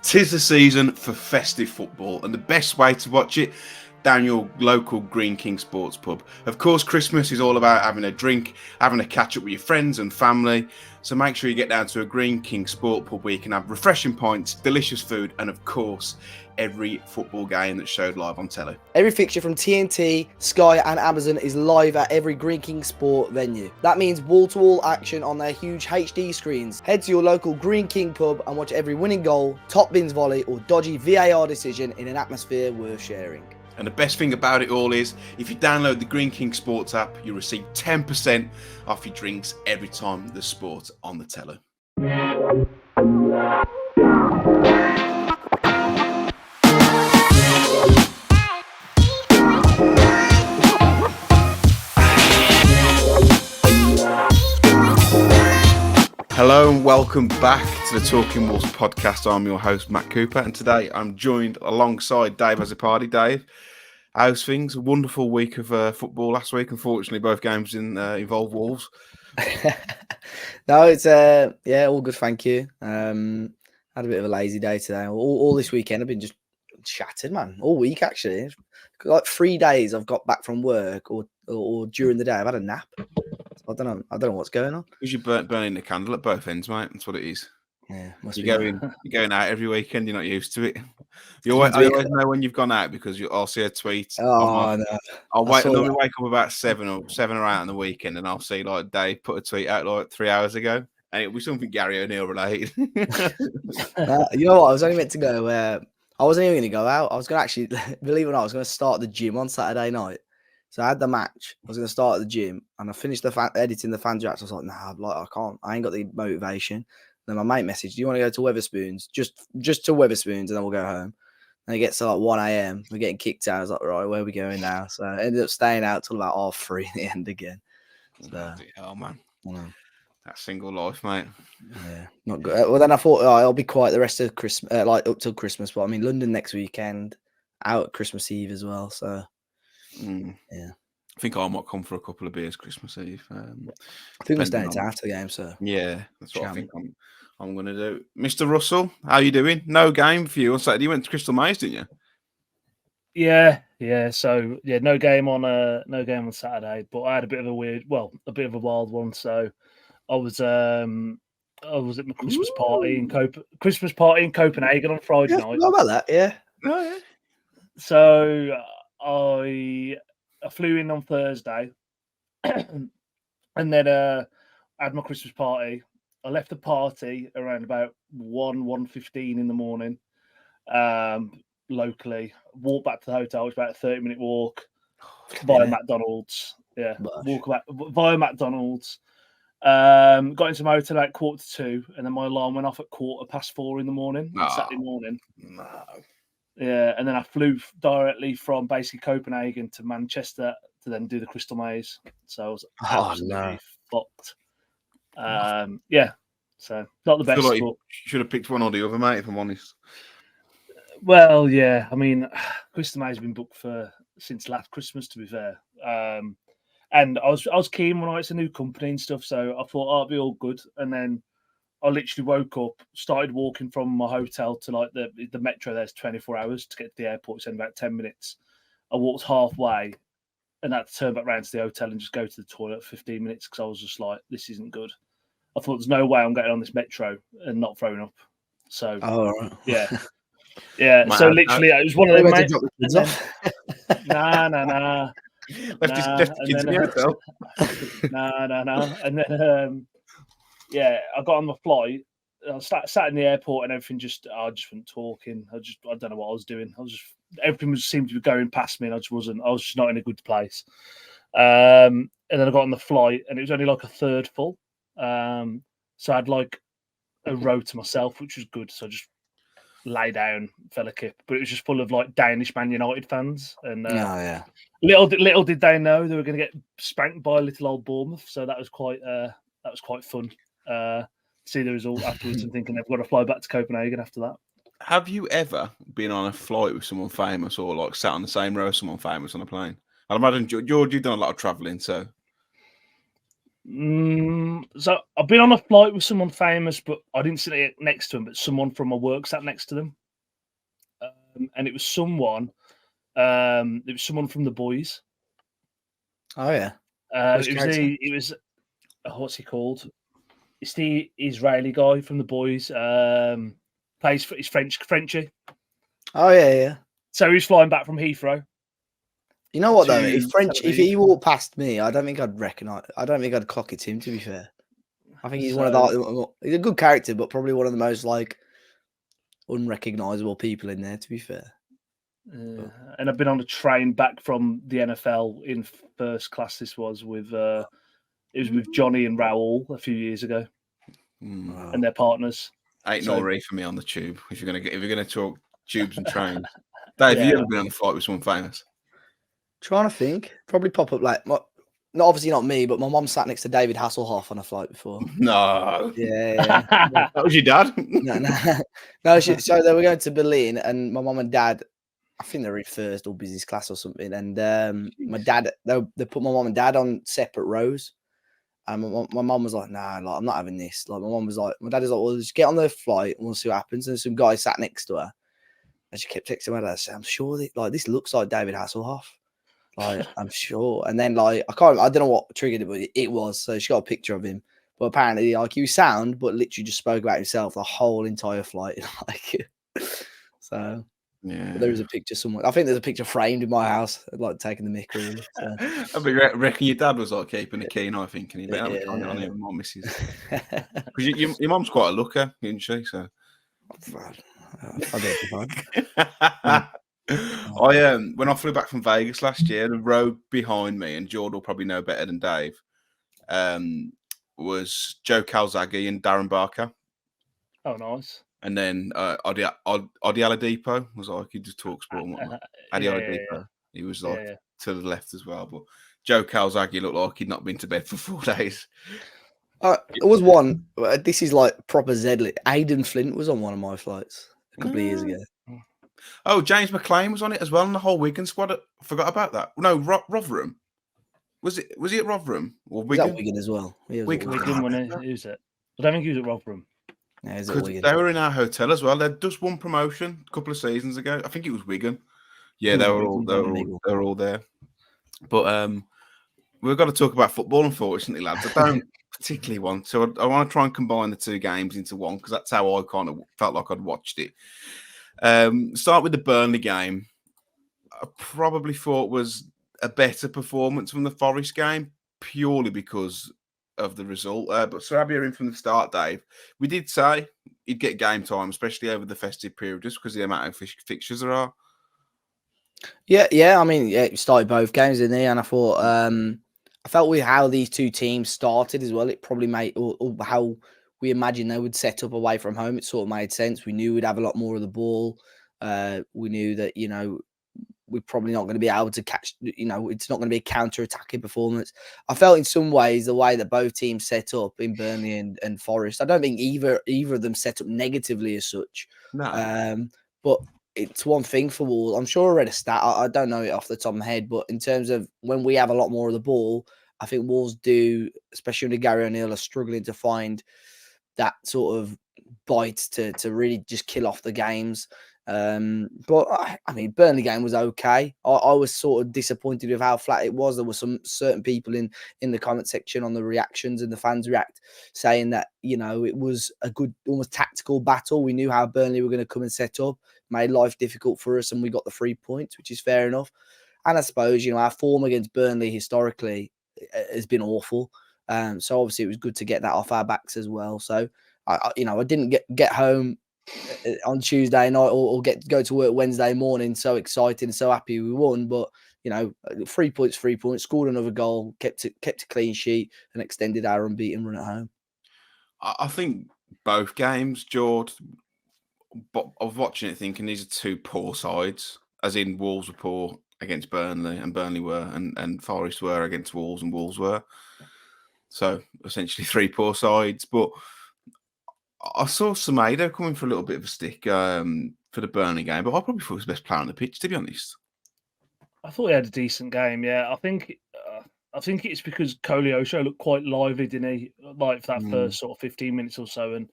'Tis the season for festive football, and the best way to watch it, down your local Green King Sports pub. Of course, Christmas is all about having a drink, having a catch up with your friends and family. So make sure you get down to a Green King Sport pub where you can have refreshing pints, delicious food, and of course, every football game that's showed live on telly. Every fixture from TNT, Sky and Amazon is live at every Green King Sport venue. That means wall-to-wall action on their huge HD screens. Head to your local Green King pub and watch every winning goal, top bins volley or dodgy VAR decision in an atmosphere worth sharing. And the best thing about it all is, if you download the Green King Sports app, you'll receive 10% off your drinks every time there's sport on the telly. Hello and welcome back to the Talking Wolves podcast. I'm your host, Matt Cooper, and today I'm joined alongside Dave Azzopardi. Dave, how's things? A wonderful week of football last week. Unfortunately, both games involve Wolves. No, it's all good, thank you. Had a bit of a lazy day today. All this weekend I've been just shattered, man. All week actually. Like 3 days I've got back from work or during the day I've had a nap. I don't know what's going on. Because you're burning the candle at both ends, mate. That's what it is. Yeah, you're going out every weekend. You're not used to it. I always know when you've gone out because I'll see a tweet. Oh no! I'll wake up about 7 or 8 on the weekend, and I'll see like Dave put a tweet out like 3 hours ago, and it'll be something Gary O'Neill related. You know what? I was only meant to go. I wasn't even going to go out. I was going to actually, believe it or not, I was going to start the gym on Saturday night. So I had the match. I was going to start at the gym, and I finished editing the fans reaction. I was like, nah, I can't. I ain't got the motivation. Then my mate messaged, "Do you want to go to Weatherspoons? Just to Weatherspoons, and then we'll go home." And it gets to like 1 a.m. We're getting kicked out. I was like, right, where are we going now? So I ended up staying out till about 3:30 in the end again. So, oh man, that single life, mate. Yeah, not good. Well, then I thought I'll be quiet the rest of Christmas, like up till Christmas. But I mean, London next weekend, out at Christmas Eve as well. So. Yeah, I think I might come for a couple of beers Christmas Eve. I think we're staying after the game, so yeah, that's what I think I'm going to do. Mr. Russell, how you doing? No game for you on Saturday. You went to Crystal Maze, didn't you? Yeah. So no game on Saturday, but I had a bit of a wild one. So I was at my Christmas party in Copenhagen on Friday night. How about that? Yeah. Oh yeah. So I flew in on Thursday, and then I had my Christmas party. I left the party around about 1:15 in the morning, locally. Walked back to the hotel. It was about a 30-minute walk via McDonald's. Yeah, walk back via McDonald's. Got into my hotel at 1:45, and then my alarm went off at 4:15 in the morning, Saturday morning. No. Yeah, and then I flew directly from basically Copenhagen to Manchester to then do the Crystal Maze. So I was absolutely fucked. Yeah, so not the best. I feel like you should have picked one or the other, mate, if I'm honest. Well, yeah, I mean, Crystal Maze has been booked since last Christmas, to be fair. And I was keen when it's a new company and stuff, so I thought it'd be all good. And then I literally woke up, started walking from my hotel to like the metro. There's 24 hours to get to the airport. It's in about 10 minutes. I walked halfway and had to turn back around to the hotel and just go to the toilet for 15 minutes because I was just like, this isn't good. I thought there's no way I'm getting on this metro and not throwing up. So, yeah. Man, so literally, it was one of them. Nah. Left his kids in the hotel. No. And then, I got on the flight. I sat in the airport and everything. I just wasn't talking. I don't know what I was doing. Everything seemed to be going past me, and I was just not in a good place. And then I got on the flight, and it was only like a third full. So I had like a row to myself, which was good. So I just lay down, fell a kip, but it was just full of like Danish Man United fans. And little did they know they were going to get spanked by little old Bournemouth. So that was quite fun. See the result afterwards and thinking they've got to fly back to Copenhagen after that. Have you ever been on a flight with someone famous or like sat on the same row as someone famous on a plane? I'd imagine, Jord, you've done a lot of travelling, so. So I've been on a flight with someone famous, but I didn't sit next to him. But someone from my work sat next to them, and it was someone. It was someone from the boys. Oh yeah. It was what's he called? It's the Israeli guy from the boys. Plays for he's Frenchy. Oh yeah. So he's flying back from Heathrow. You know what though? to If he walked past me, I don't think I'd recognise. I don't think I'd clock it's him. To be fair, I think he's one of the. He's a good character, but probably one of the most like unrecognisable people in there. To be fair. And I've been on a train back from the NFL in first class. This was with it was with Johnny and Raoul a few years ago, and their partners. Ain't no re for me on the tube. If you're gonna talk tubes and trains, Dave, have you ever been on a flight with someone famous? Trying to think, probably pop up like obviously not me, but my mom sat next to David Hasselhoff on a flight before. No, yeah. That was your dad. No. So they were going to Berlin, and my mom and dad, I think they were in first or business class or something. And my dad, they put my mom and dad on separate rows. And my mom was like, "Nah, like I'm not having this." Like my mom was like, my dad is like, "Well, just get on the flight and we'll see what happens." And some guy sat next to her, and she kept texting my dad, saying, "I'm sure this looks like David Hasselhoff." Like I'm sure. And then like I don't know what triggered it, but it was. So she got a picture of him. But apparently, like he was sound, but literally just spoke about himself the whole entire flight. Like so. Yeah, there is a picture somewhere. I think there's a picture framed in my house, like taking the mick. Really, so. I reckon your dad was like keeping a keen eye, thinking he better not be on him, my missus. Because your mum's quite a looker, isn't she? So when I flew back from Vegas last year, the road behind me, and Jord will probably know better than Dave, was Joe Calzaghe and Darren Barker. Oh, nice. And then Adi Aladipo was like, he just talk sport and whatnot. Aladipo, he was like to the left as well. But Joe Calzaghe looked like he'd not been to bed for 4 days. There was one. This is like proper Zedley. Aidan Flint was on one of my flights a couple of years ago. Oh, James McLean was on it as well, and the whole Wigan squad. I forgot about that. No, Rotherham. Was he at Rotherham or Wigan? Was that Wigan as well? Yeah, Wigan when he was it. I don't think he was at Rotherham. Yeah, they were in our hotel as well. They'd just won promotion a couple of seasons ago. I think it was Wigan. Yeah, they were all there. But we've got to talk about football, unfortunately, lads. I don't particularly want to. I want to try and combine the two games into one because that's how I kind of felt like I'd watched it. Start with the Burnley game. I probably thought was a better performance from the Forest game purely because of the result. But Sarabia in from the start, Dave. We did say he'd get game time, especially over the festive period, just because of the amount of fixtures there are. Yeah. I mean, he started both games, didn't he? And I thought, I felt with how these two teams started as well, it probably made or how we imagined they would set up away from home. It sort of made sense. We knew we'd have a lot more of the ball. We knew that we're probably not going to be able to catch. It's not going to be a counter-attacking performance. I felt in some ways the way that both teams set up in Burnley and Forest. I don't think either of them set up negatively as such. No. But it's one thing for Wolves. I'm sure I read a stat. I don't know it off the top of my head, but in terms of when we have a lot more of the ball, I think Wolves do, especially under Gary O'Neill, are struggling to find that sort of bite to really just kill off the games. But I mean, Burnley game was okay. I was sort of disappointed with how flat it was. There were some certain people in the comment section on the reactions and the fans react saying that, it was a good, almost tactical battle. We knew how Burnley were going to come and set up, made life difficult for us, and we got the 3 points, which is fair enough. And I suppose, our form against Burnley historically has been awful. So obviously it was good to get that off our backs as well. So I didn't get home on Tuesday night or go to work Wednesday morning so excited and so happy we won, but 3 points, scored another goal, kept a clean sheet and extended our unbeaten run at home. I think both games, Jord, but I was watching it thinking these are two poor sides, as in Wolves were poor against Burnley and Burnley were, and Forest were against Wolves and Wolves were. So essentially 3 poor sides, but I saw Semedo coming for a little bit of a stick for the Burnley game, but I probably thought he was the best player on the pitch, to be honest. I thought he had a decent game, yeah. I think I think it's because Koleosho looked quite lively, didn't he? Like for that first sort of 15 minutes or so, and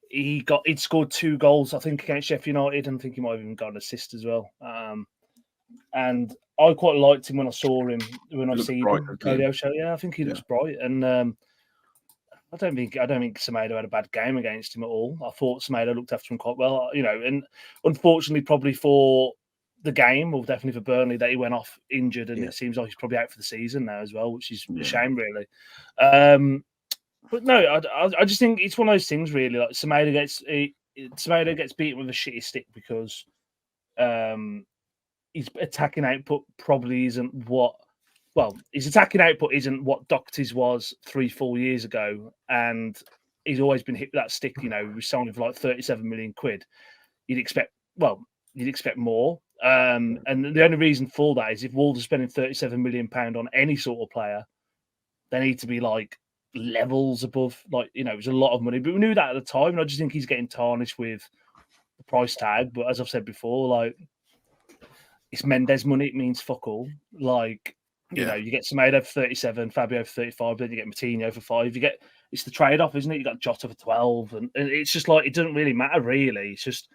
he'd scored 2 goals, I think, against Sheffield United, and I think he might have even got an assist as well. And I quite liked him when I saw him, when I've seen him. Koleosho, yeah, I think he looks bright, and I don't think Semedo had a bad game against him at all. I thought Semedo looked after him quite well, and unfortunately, probably for the game, or definitely for Burnley, that he went off injured, and it seems like he's probably out for the season now as well, which is a shame, really. But no, I just think it's one of those things, really. Like Semedo gets beaten with a shitty stick because his attacking output probably isn't what. Well, his attacking output isn't what Doherty's was 3-4 years ago, and he's always been hit with that stick. We signed him for like 37 million quid. You'd expect more. And the only reason for that is if Wolves are spending 37 million pound on any sort of player, they need to be like levels above. It was a lot of money, but we knew that at the time. And I just think he's getting tarnished with the price tag. But as I've said before, it's Mendes money. It means fuck all. You get Semedo for 37, Fabio for 35, then you get Moutinho for 5. It's the trade-off, isn't it? You got Jota for 12, and it's just it doesn't really matter, really. It's just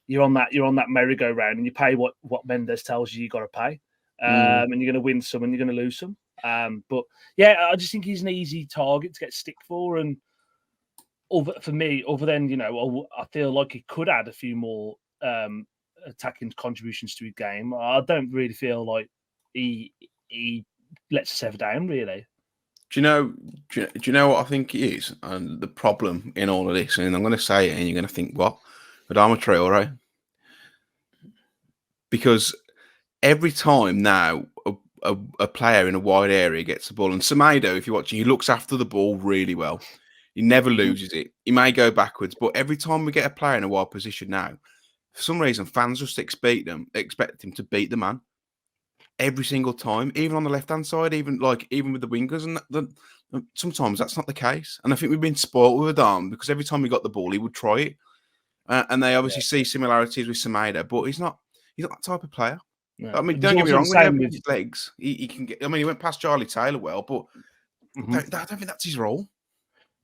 you're on that merry-go-round, and you pay what Mendes tells you got to pay, and you're going to win some and you're going to lose some. But yeah, I just think he's an easy target to get stick for, and for me, other than I feel like he could add a few more attacking contributions to his game. I don't really feel like he lets us ever down, really. Do you know what I think it is? And the problem in all of this, and I'm going to say it, and you're going to think, what? Adama Traore? Because every time now a player in a wide area gets the ball, and Semedo, if you're watching, he looks after the ball really well. He never loses it. He may go backwards, but every time we get a player in a wide position now, for some reason, fans just expect him to beat the man. Every single time, even on the left-hand side, even with the wingers, and sometimes that's not the case. And I think we've been spoiled with Adam because every time we got the ball, he would try it. And they obviously see similarities with Semedo, but he's not that type of player. No. I mean, don't get me wrong, when he has his legs, he can get. I mean, he went past Charlie Taylor well, but I don't think that's his role.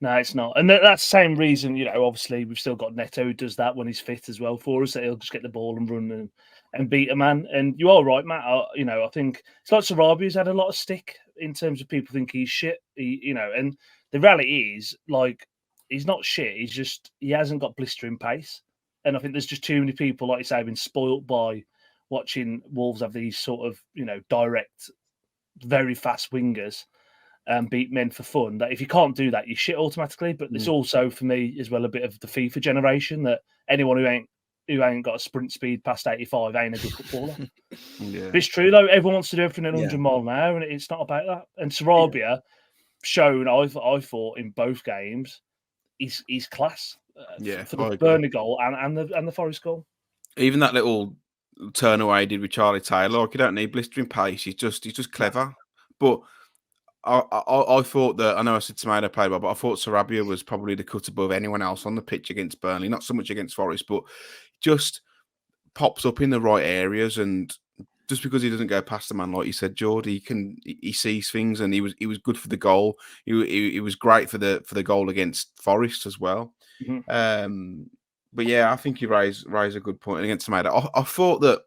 No, it's not. And that's the same reason, obviously we've still got Neto who does that when he's fit as well for us, that he'll just get the ball and run and beat a man. And you are right, Matt. I think it's like Sarabia's had a lot of stick in terms of people think he's shit. And the reality is, he's not shit. He hasn't got blistering pace. And I think there's just too many people, like you say, have been spoilt by watching Wolves have these sort of, direct, very fast wingers and beat men for fun. That if you can't do that, you shit automatically. But it's also, for me, as well, a bit of the FIFA generation that anyone who ain't got a sprint speed past 85 ain't a good footballer. But it's true, though. Everyone wants to do everything at 100 mile an hour, and it's not about that. And Sarabia shown, I thought, in both games, he's class. For the Burnley goal and the Forest goal. Even that little turn away he did with Charlie Taylor, you don't need blistering pace. He's just clever. But I thought that, I know I said Semedo played well, but I thought Sarabia was probably the cut above anyone else on the pitch against Burnley. Not so much against Forest, but just pops up in the right areas. And just because he doesn't go past the man, like you said, Jord, he sees things, and he was good for the goal. He was great for the goal against Forest as well. But yeah, I think you raise a good point against Semedo. I thought that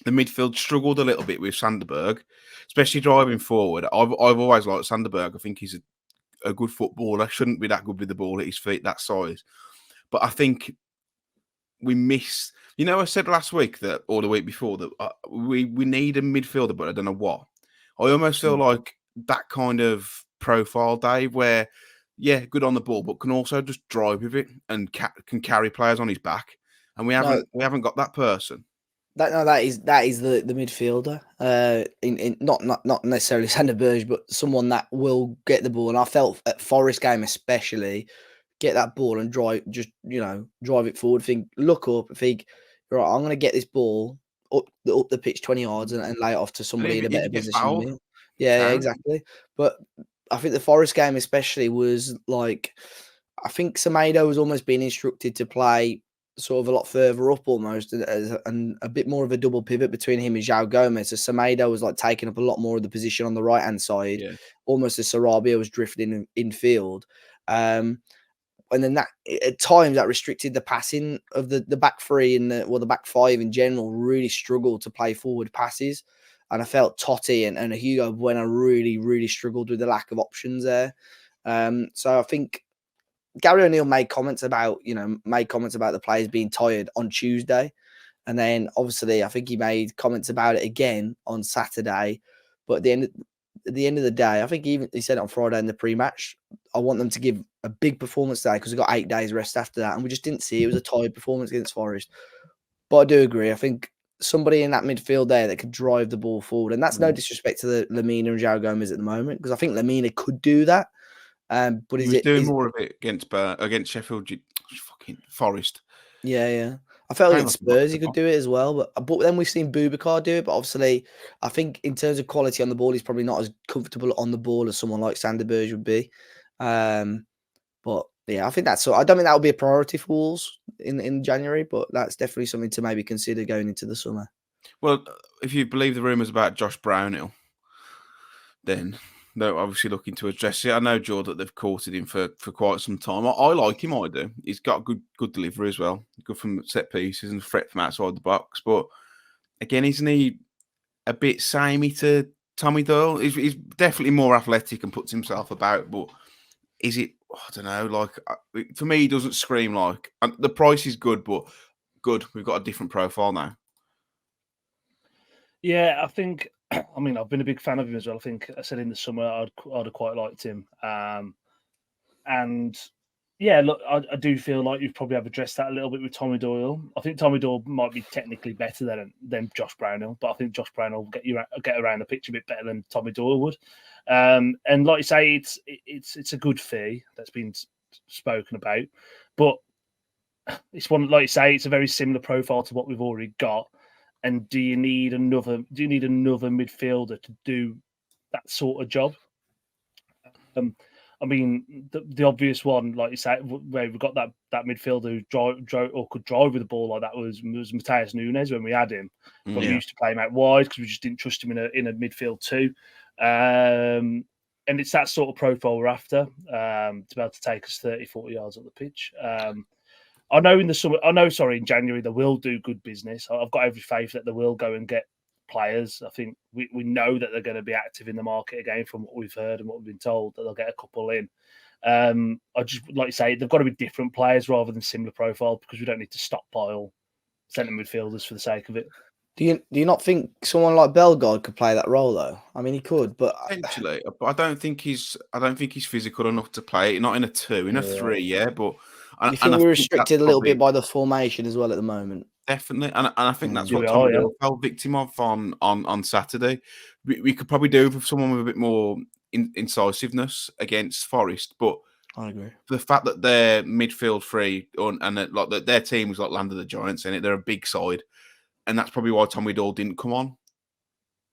the midfield struggled a little bit with Sanderberg, especially driving forward. I've always liked Sanderberg. I think he's a good footballer. Shouldn't be that good with the ball at his feet, that size. But I think we miss. I said last week or the week before that we need a midfielder, but I don't know what. I almost feel like that kind of profile, Dave, where good on the ball, but can also just drive with it and can carry players on his back. And we haven't got that person. That is the midfielder. In not necessarily Sanderberg, but someone that will get the ball. And I felt at Forest game especially, get that ball and drive it forward. Look up, think, right, I'm going to get this ball up the pitch 20 yards and lay it off to somebody in a better position. Yeah, exactly. But I think the Forest game especially was I think Semedo was almost being instructed to play sort of a lot further up almost, and a bit more of a double pivot between him and João Gomez. So Semedo was like taking up a lot more of the position on the right hand side, Yeah. almost as Sarabia was drifting in field. And then that at times that restricted the passing of the back three and the back five in general really struggled to play forward passes. And I felt Totti and Hugo Bueno really, really struggled with the lack of options there. So I think Gary O'Neill made comments about the players being tired on Tuesday. And then obviously I think he made comments about it again on Saturday. But at the end of the day, I think he said it on Friday in the pre-match, I want them to give a big performance today because we've got 8 days rest after that. And we just didn't see it. It was a tired performance against Forest. But I do agree. I think somebody in that midfield there that could drive the ball forward. And that's no disrespect to the Lamina and João Gomez at the moment, because I think Lamina could do that. But he was doing more of it against Sheffield fucking Forest. Yeah. I felt against Spurs he could do it as well, but then we've seen Boubacar do it. But obviously, I think in terms of quality on the ball, he's probably not as comfortable on the ball as someone like Sander Berge would be. But yeah, I think I don't think that will be a priority for Wolves in January, but that's definitely something to maybe consider going into the summer. Well, if you believe the rumours about Josh Brownhill, then they're obviously looking to address it. I know, Jord, that they've courted him for quite some time. I like him, I do. He's got good delivery as well. Good from set pieces and threat from outside the box. But again, isn't he a bit samey to Tommy Doyle? He's definitely more athletic and puts himself about. But is it, I don't know, like, for me, he doesn't scream like... the price is good, but good. We've got a different profile now. Yeah, I think... I mean, I've been a big fan of him as well. I think I said in the summer I'd have quite liked him. And yeah, look, I do feel like you probably have addressed that a little bit with Tommy Doyle. I think Tommy Doyle might be technically better than Josh Brownhill, but I think Josh Brownhill will get around the pitch a bit better than Tommy Doyle would. And like you say, it's a good fee that's been spoken about, but it's one, like you say, it's a very similar profile to what we've already got. And do you need another midfielder to do that sort of job? I mean, the obvious one, like you say, where we've got that midfielder who could drive with the ball like that was Matheus Nunes when we had him. But we used to play him out wide because we just didn't trust him in a midfield too. And it's that sort of profile we're after, to be able to take us 30, 40 yards up the pitch. I know in January they will do good business. I've got every faith that they will go and get players. I think we know that they're going to be active in the market again from what we've heard and what we've been told, that they'll get a couple in. I just, like you say, they've got to be different players rather than similar profile, because we don't need to stockpile centre midfielders for the sake of it. Do you not think someone like Bellegarde could play that role though? I mean, he could, but potentially. But I don't think he's physical enough to play it. Not in a 2, in a 3, yeah. But you think we're restricted a little bit by the formation as well at the moment? Definitely, and I think that's what Tommy Doyle fell victim of on Saturday. We could probably do with someone with a bit more incisiveness against Forest, but I agree. The fact that they're midfield free and that their team was like Land of the Giants in it, they're a big side, and that's probably why Tommy Doyle didn't come on.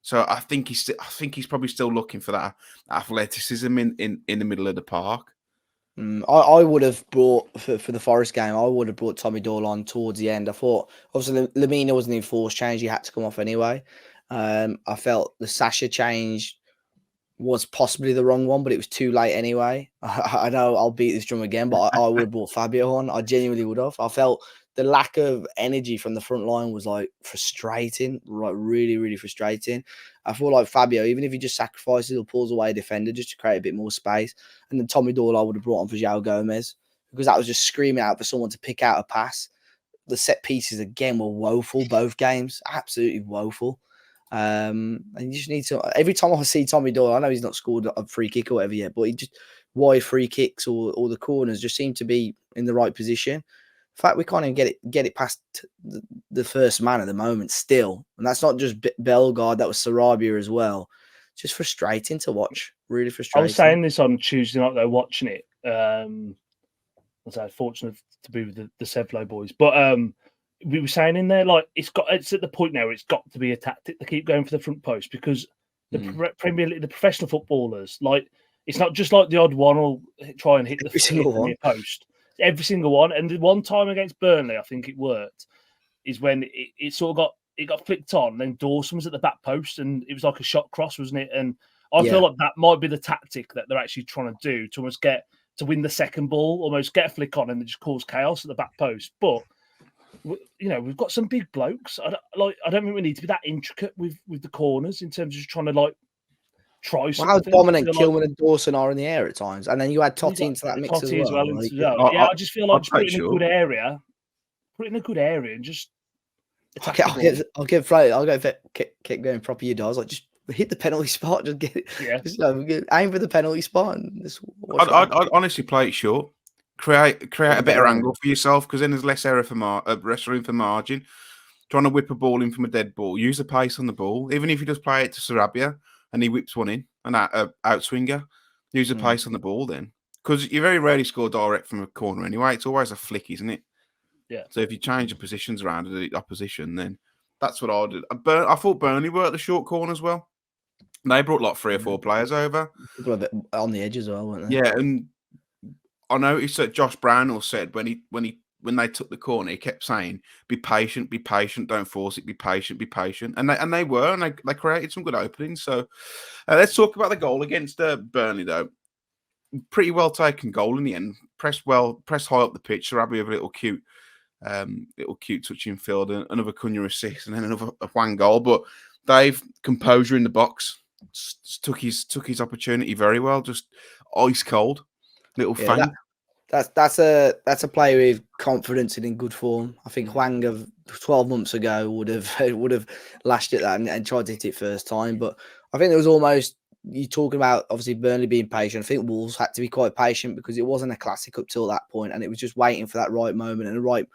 So I think he's probably still looking for that athleticism in the middle of the park. I would have brought for the Forest game. I would have brought Tommy Doyle on towards the end. I thought obviously Lamina wasn't in forced change; he had to come off anyway. I felt the Sasha change was possibly the wrong one, but it was too late anyway. I know I'll beat this drum again, but I would have brought Fabio on. I genuinely would have. I felt the lack of energy from the front line was like frustrating, like really, really frustrating. I feel like Fabio, even if he just sacrifices or pulls away a defender just to create a bit more space. And then Tommy Doyle, I would have brought on for João Gomez, because that was just screaming out for someone to pick out a pass. The set pieces again were woeful, both games, absolutely woeful. And you just need to, every time I see Tommy Doyle, I know he's not scored a free kick or whatever yet, but he just, wide free kicks or the corners just seem to be in the right position. In fact, we can't even get it past the first man at the moment still. And that's not just Bellegarde, that was Sarabia as well. It's just frustrating to watch. Really frustrating. I was saying this on Tuesday night, though, watching it. I was fortunate to be with the Sevlo boys. But we were saying in there, like, it's at the point now where it's got to be a tactic to keep going for the front post, because the Premier League, the professional footballers, like, it's not just like the odd one will try and hit the post. every single one. And the one time against Burnley, I think it worked, is when it sort of got flicked on. Then Dawson was at the back post, and it was like a shot cross, wasn't it? And I feel like that might be the tactic that they're actually trying to do to almost to win the second ball, almost get a flick on and then just cause chaos at the back post. But we've got some big blokes. I don't think we need to be that intricate with the corners in terms of just trying to try something. How dominant Kilman and Dawson are in the air at times, and then you add Totti into that mix as well. I just feel like just put it in a good area. Put it in a good area and just. I'll give Flo. I'll go kick going proper. You does just hit the penalty spot. Just get it. Yeah. Just, aim for the penalty spot. And I'd honestly play it short. Create a better angle for yourself, because then there's less error for room for margin. Trying to whip a ball in from a dead ball. Use the pace on the ball. Even if you just play it to Sarabia and he whips one in, an outswinger. Use the pace on the ball then, because you very rarely score direct from a corner anyway. It's always a flick, isn't it? Yeah. So if you change the positions around the opposition, then that's what I did. I thought Burnley were at the short corner as well. They brought 3 or 4 players over. People a bit on the edge as well, weren't they? Yeah, and I noticed that Josh Brownell said when they took the corner, he kept saying, be patient, don't force it, be patient. And they were, and they created some good openings. So let's talk about the goal against Burnley, though. Pretty well taken goal in the end. Pressed high up the pitch. Sarabia with a little cute touching field, and another Cunha assist, and then another Hwang goal. But Dave, composure in the box, took his opportunity very well, just ice cold. Little fang. That's a player with confidence and in good form. I think Hwang of 12 months ago would have lashed at that and tried to hit it first time. But I think there was almost, you're talking about obviously Burnley being patient. I think Wolves had to be quite patient because it wasn't a classic up till that point, and it was just waiting for that right moment and the right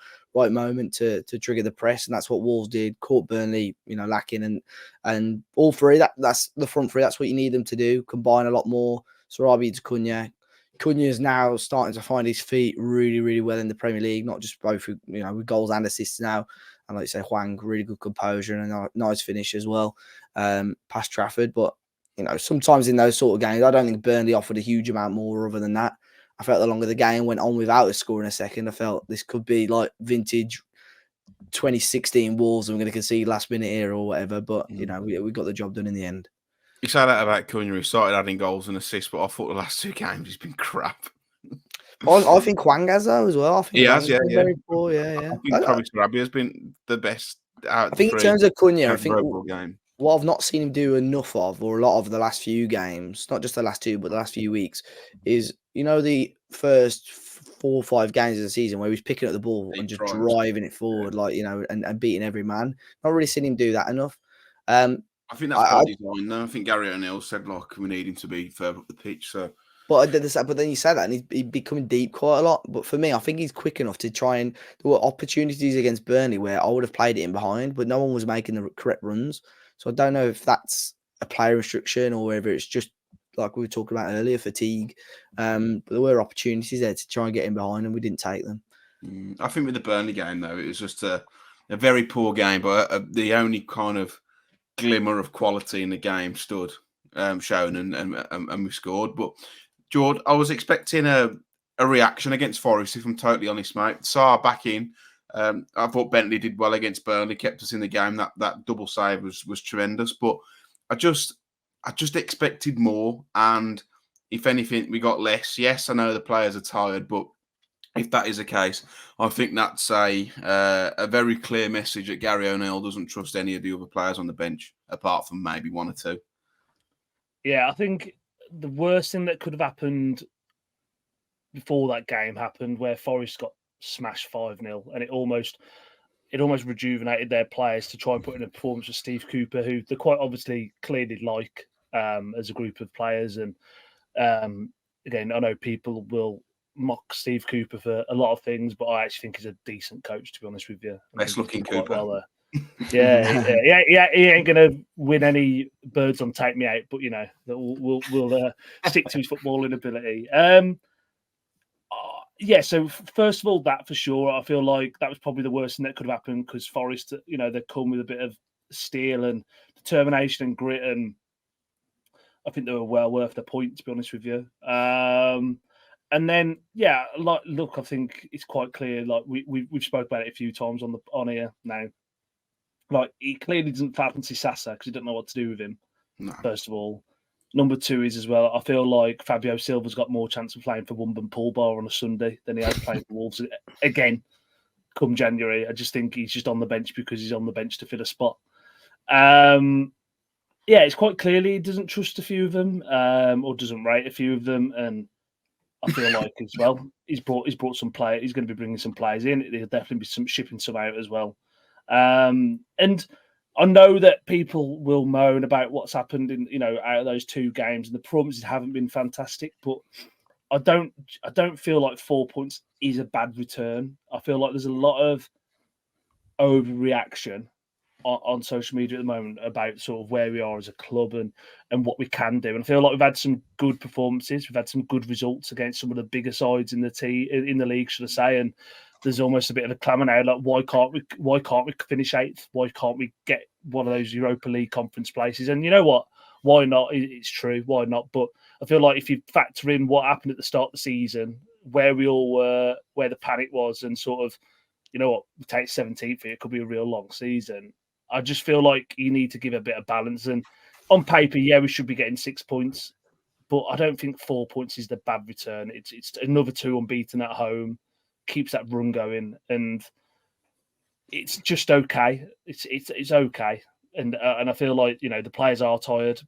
moment to trigger the press, and that's what Wolves did. Caught Burnley, lacking, and all three. That's the front three. That's what you need them to do. Combine a lot more. Sarabia to Cunha. Cunha is now starting to find his feet really, really well in the Premier League, not just both with goals and assists now. And like you say, Hwang, really good composure and a nice finish as well, past Trafford. But sometimes in those sort of games, I don't think Burnley offered a huge amount more other than that. I felt the longer the game went on without a score in a second, I felt this could be like vintage 2016 Wolves, and we're going to concede last minute here or whatever. But we got the job done in the end. You say that about Cunha, who started adding goals and assists, but I thought the last 2 games he's been crap. I think Hwang has though as well. I think he has, yeah. Very poor, yeah. I think probably Sarabia has been the best out. I think in terms of Cunha, I think game. What I've not seen him do enough of, or a lot of the last few games, not just the last 2, but the last few weeks, is the first 4 or 5 games of the season where he was picking up the ball and just driving it forward, and beating every man. Not really seen him do that enough. I think that's by design, though. I think Gary O'Neill said, we need him to be further up the pitch. So, but then you said that, and he's becoming deep quite a lot. But for me, I think he's quick enough to try, and there were opportunities against Burnley where I would have played it in behind, but no one was making the correct runs. So I don't know if that's a player restriction or whether it's just like we were talking about earlier, fatigue. But there were opportunities there to try and get in behind, and we didn't take them. I think with the Burnley game, though, it was just a very poor game, but the only kind of glimmer of quality in the game stood shown, and we scored. But Jord, I was expecting a reaction against Forest, if I'm totally honest, mate. Sarr back in. I thought Bentley did well against Burnley, kept us in the game. That double save was tremendous. But I just expected more, and if anything, we got less. Yes, I know the players are tired, but if that is the case, I think that's a very clear message that Gary O'Neill doesn't trust any of the other players on the bench, apart from maybe 1 or 2. Yeah, I think the worst thing that could have happened before that game happened, where Forest got smashed 5-0, and it almost rejuvenated their players to try and put in a performance with Steve Cooper, who they quite obviously clearly like as a group of players. And again, I know people will mock Steve Cooper for a lot of things, but I actually think he's a decent coach, to be honest with you. Best looking Cooper. Well, yeah, he ain't gonna win any birds on Take Me Out, but we'll stick to his footballing ability. Yeah, so first of all, that for sure, I feel like that was probably the worst thing that could have happened, because Forest, they come with a bit of steel and determination and grit, and I think they were well worth the point, to be honest with you. And then, look, I think it's quite clear. Like we've spoke about it a few times on here now. Like he clearly doesn't fancy Sasa because he doesn't know what to do with him. No. First of all, number two is as well. I feel like Fabio Silva's got more chance of playing for Wimbledon Pool Bar on a Sunday than he has playing for Wolves again. Come January, I just think he's just on the bench because he's on the bench to fill a spot. It's quite clearly he doesn't trust a few of them, or doesn't rate a few of them, and I feel like as well he's brought some players. He's going to be bringing some players in. There'll definitely be shipping some out as well. And I know that people will moan about what's happened in out of those two games, and the performances haven't been fantastic. But I don't feel like 4 points is a bad return. I feel like there's a lot of overreaction on social media at the moment about sort of where we are as a club and what we can do. And I feel like we've had some good performances. We've had some good results against some of the bigger sides in the league, should I say? And there's almost a bit of a clamour now, like why can't we finish eighth? Why can't we get one of those Europa League conference places? And you know what? Why not? It's true. Why not? But I feel like if you factor in what happened at the start of the season, where we all were, where the panic was, and sort of, you know what, we take 17th here, it could be a real long season. I just feel like you need to give a bit of balance. And on paper, we should be getting 6 points, but I don't think 4 points is the bad return. It's another 2 unbeaten at home, keeps that run going, and it's just okay. It's okay, and I feel like the players are tired,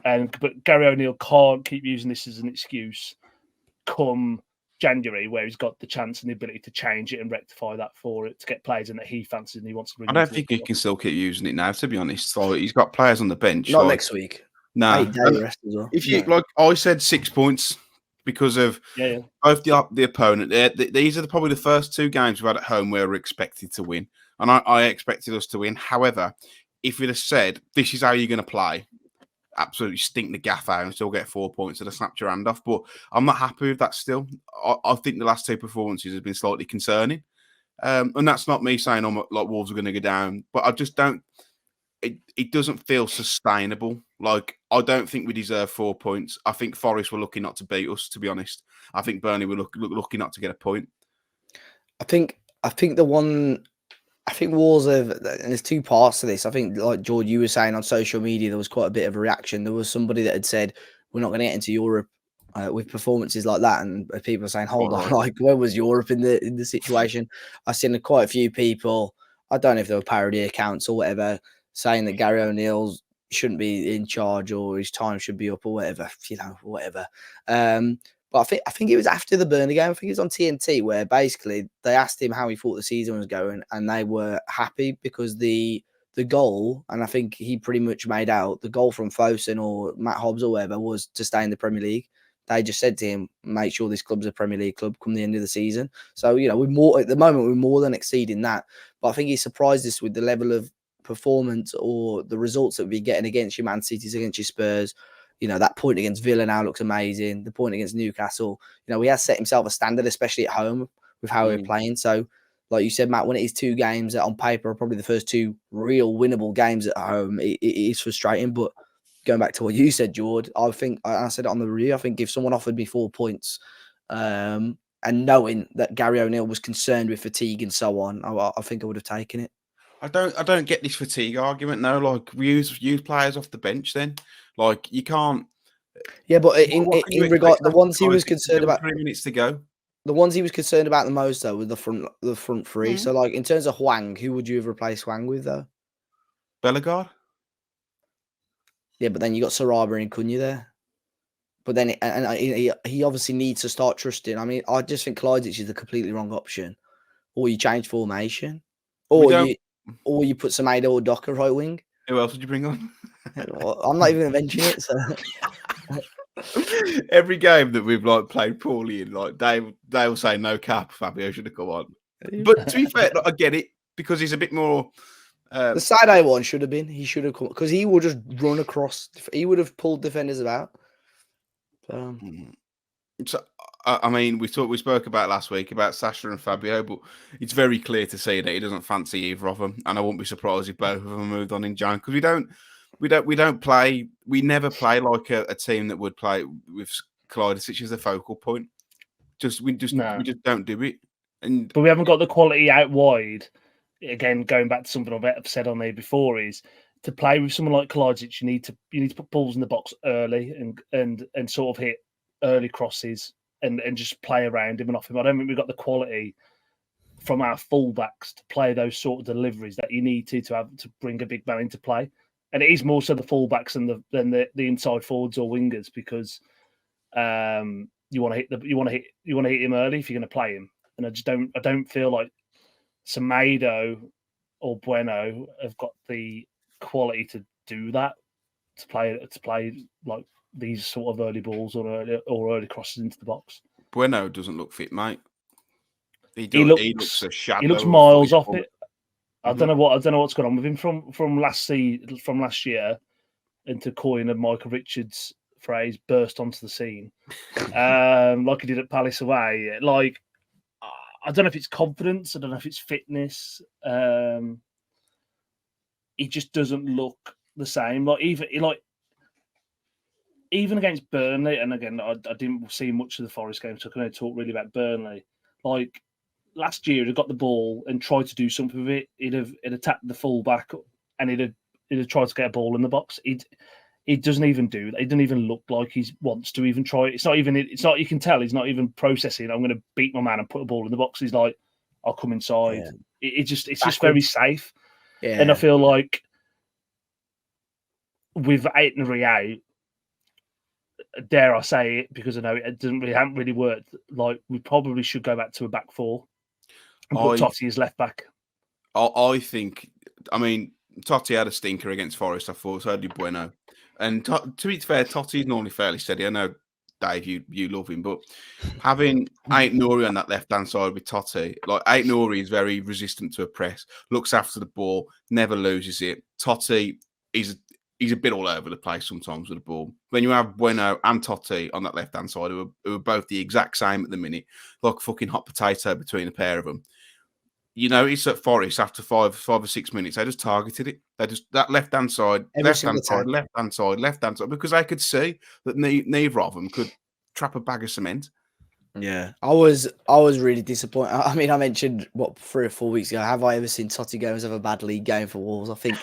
but Gary O'Neill can't keep using this as an excuse. Come January, where he's got the chance and the ability to change it and rectify that for it to get players in that he fancies and he wants to bring. I don't think he can still keep using it now. To be honest, so he's got players on the bench. Not next week. No. 8 day rest as well. If you like, I said 6 points because of both the opponent. These are probably the first 2 games we've had at home where we're expected to win, and I expected us to win. However, if we'd have said this is how you're going to play, absolutely stink the gaff out and still get 4 points, and have snapped your hand off. But I'm not happy with that still. I think the last 2 performances have been slightly concerning. And that's not me saying like Wolves are going to go down, but I just don't. It doesn't feel sustainable. Like, I don't think we deserve 4 points. I think Forest were lucky not to beat us, to be honest. I think Burnley were lucky not to get a point. I think Wolves have, and there's 2 parts to this. I think, like Jord, you were saying on social media, there was quite a bit of a reaction. There was somebody that had said, we're not going to get into Europe with performances like that, and people are saying, hold on, like, where was Europe in the situation? I've seen quite a few people, I don't know if they were parody accounts or whatever, saying that Gary O'Neill shouldn't be in charge or his time should be up or whatever, whatever. But I think it was after the Burnley game. I think it was on TNT where basically they asked him how he thought the season was going, and they were happy because the goal, and I think he pretty much made out the goal from Fosun or Matt Hobbs or whatever, was to stay in the Premier League. They just said to him, make sure this club's a Premier League club come the end of the season. So, we're more at the moment, we're more than exceeding that. But I think he surprised us with the level of performance or the results that we're getting against your Man Cities, against your Spurs. That point against Villa now looks amazing. The point against Newcastle, he has set himself a standard, especially at home with how we're playing. So, like you said, Matt, when it is 2 games that on paper are probably the first 2 real winnable games at home, it is frustrating. But going back to what you said, Jord, I think I said it on the review. I think if someone offered me 4 points, and knowing that Gary O'Neill was concerned with fatigue and so on, I think I would have taken it. I don't get this fatigue argument now. Like, we use players off the bench then. Like, you can't. Yeah, but in regard, the ones he was concerned about, 3 minutes to go. The ones he was concerned about the most though were the front 3. So, like, in terms of Hwang, who would you have replaced Hwang with though? Bellegarde. Yeah, but then you got Saraba and Cunha there. But then he obviously needs to start trusting. I mean, I just think Klajdzic is the completely wrong option. Or you change formation, or you put Semedo or Docker right wing. Who else would you bring on? I'm not even going to mention it. So every game that we've played poorly in, they will say no cap. Fabio should have come on. But to be fair, I get it because he's a bit more. The side A one should have been. He should have come because he would just run across. He would have pulled defenders about. So I mean, we spoke about last week about Sasha and Fabio, but it's very clear to see that he doesn't fancy either of them, and I wouldn't be surprised if both of them moved on in Jan because we don't play. We never play like a team that would play with Klajdzic as the focal point. We No. just don't do it. And But we haven't got the quality out wide. Again, going back to something I've said on there before, is to play with someone like Kalajdzic, you need to put balls in the box early and sort of hit early crosses and just play around him and off him. I don't think we've got the quality from our fullbacks to play those sort of deliveries that you need to have to bring a big man into play. And it is more so the fullbacks than the inside forwards or wingers, because you want to hit him early if you're going to play him. And I don't feel like Semedo or Bueno have got the quality to do that, to play like these sort of early balls or early crosses into the box. Bueno doesn't look fit, mate. He looks a shadow. He looks of a miles off footballer. it. I don't know what's going on with him from last year, and to coin a Michael Richards phrase, burst onto the scene, like he did at Palace away. Like, I don't know if it's confidence, I don't know if it's fitness. He just doesn't look the same. Even against Burnley, and again, I didn't see much of the Forest game, so I can only talk really about Burnley. Like last year, he'd got the ball and tried to do something with it. He'd attacked the full back and he'd have tried to get a ball in the box. He doesn't even do that. He doesn't even look like he wants to even try it. It's not. You can tell he's not even processing. I'm going to beat my man and put a ball in the box. He's like, I'll come inside. Yeah. It's just very safe. Yeah. And I feel like with Aitnery out, dare I say it, because I know it hasn't really worked. Like, we probably should go back to a back four and put Totti as left back. I think. I mean, Totti had a stinker against Forest, I thought. So did Bueno. And to be fair, Totti is normally fairly steady. I know, Dave, you love him, but having Aitnery on that left-hand side with Totti, like Aitnery is very resistant to a press, looks after the ball, never loses it. Totti, he's a bit all over the place sometimes with the ball. When you have Bueno and Totti on that left-hand side, who are both the exact same at the minute, like a fucking hot potato between a pair of them. You know, it's at Forest after 5 or 6 minutes. They just targeted it. They just that left-hand side, left-hand side, because they could see that neither of them could trap a bag of cement. Yeah, I was really disappointed. I mean, I mentioned 3 or 4 weeks ago, have I ever seen Totti Gomes have a bad league game for Wolves? I think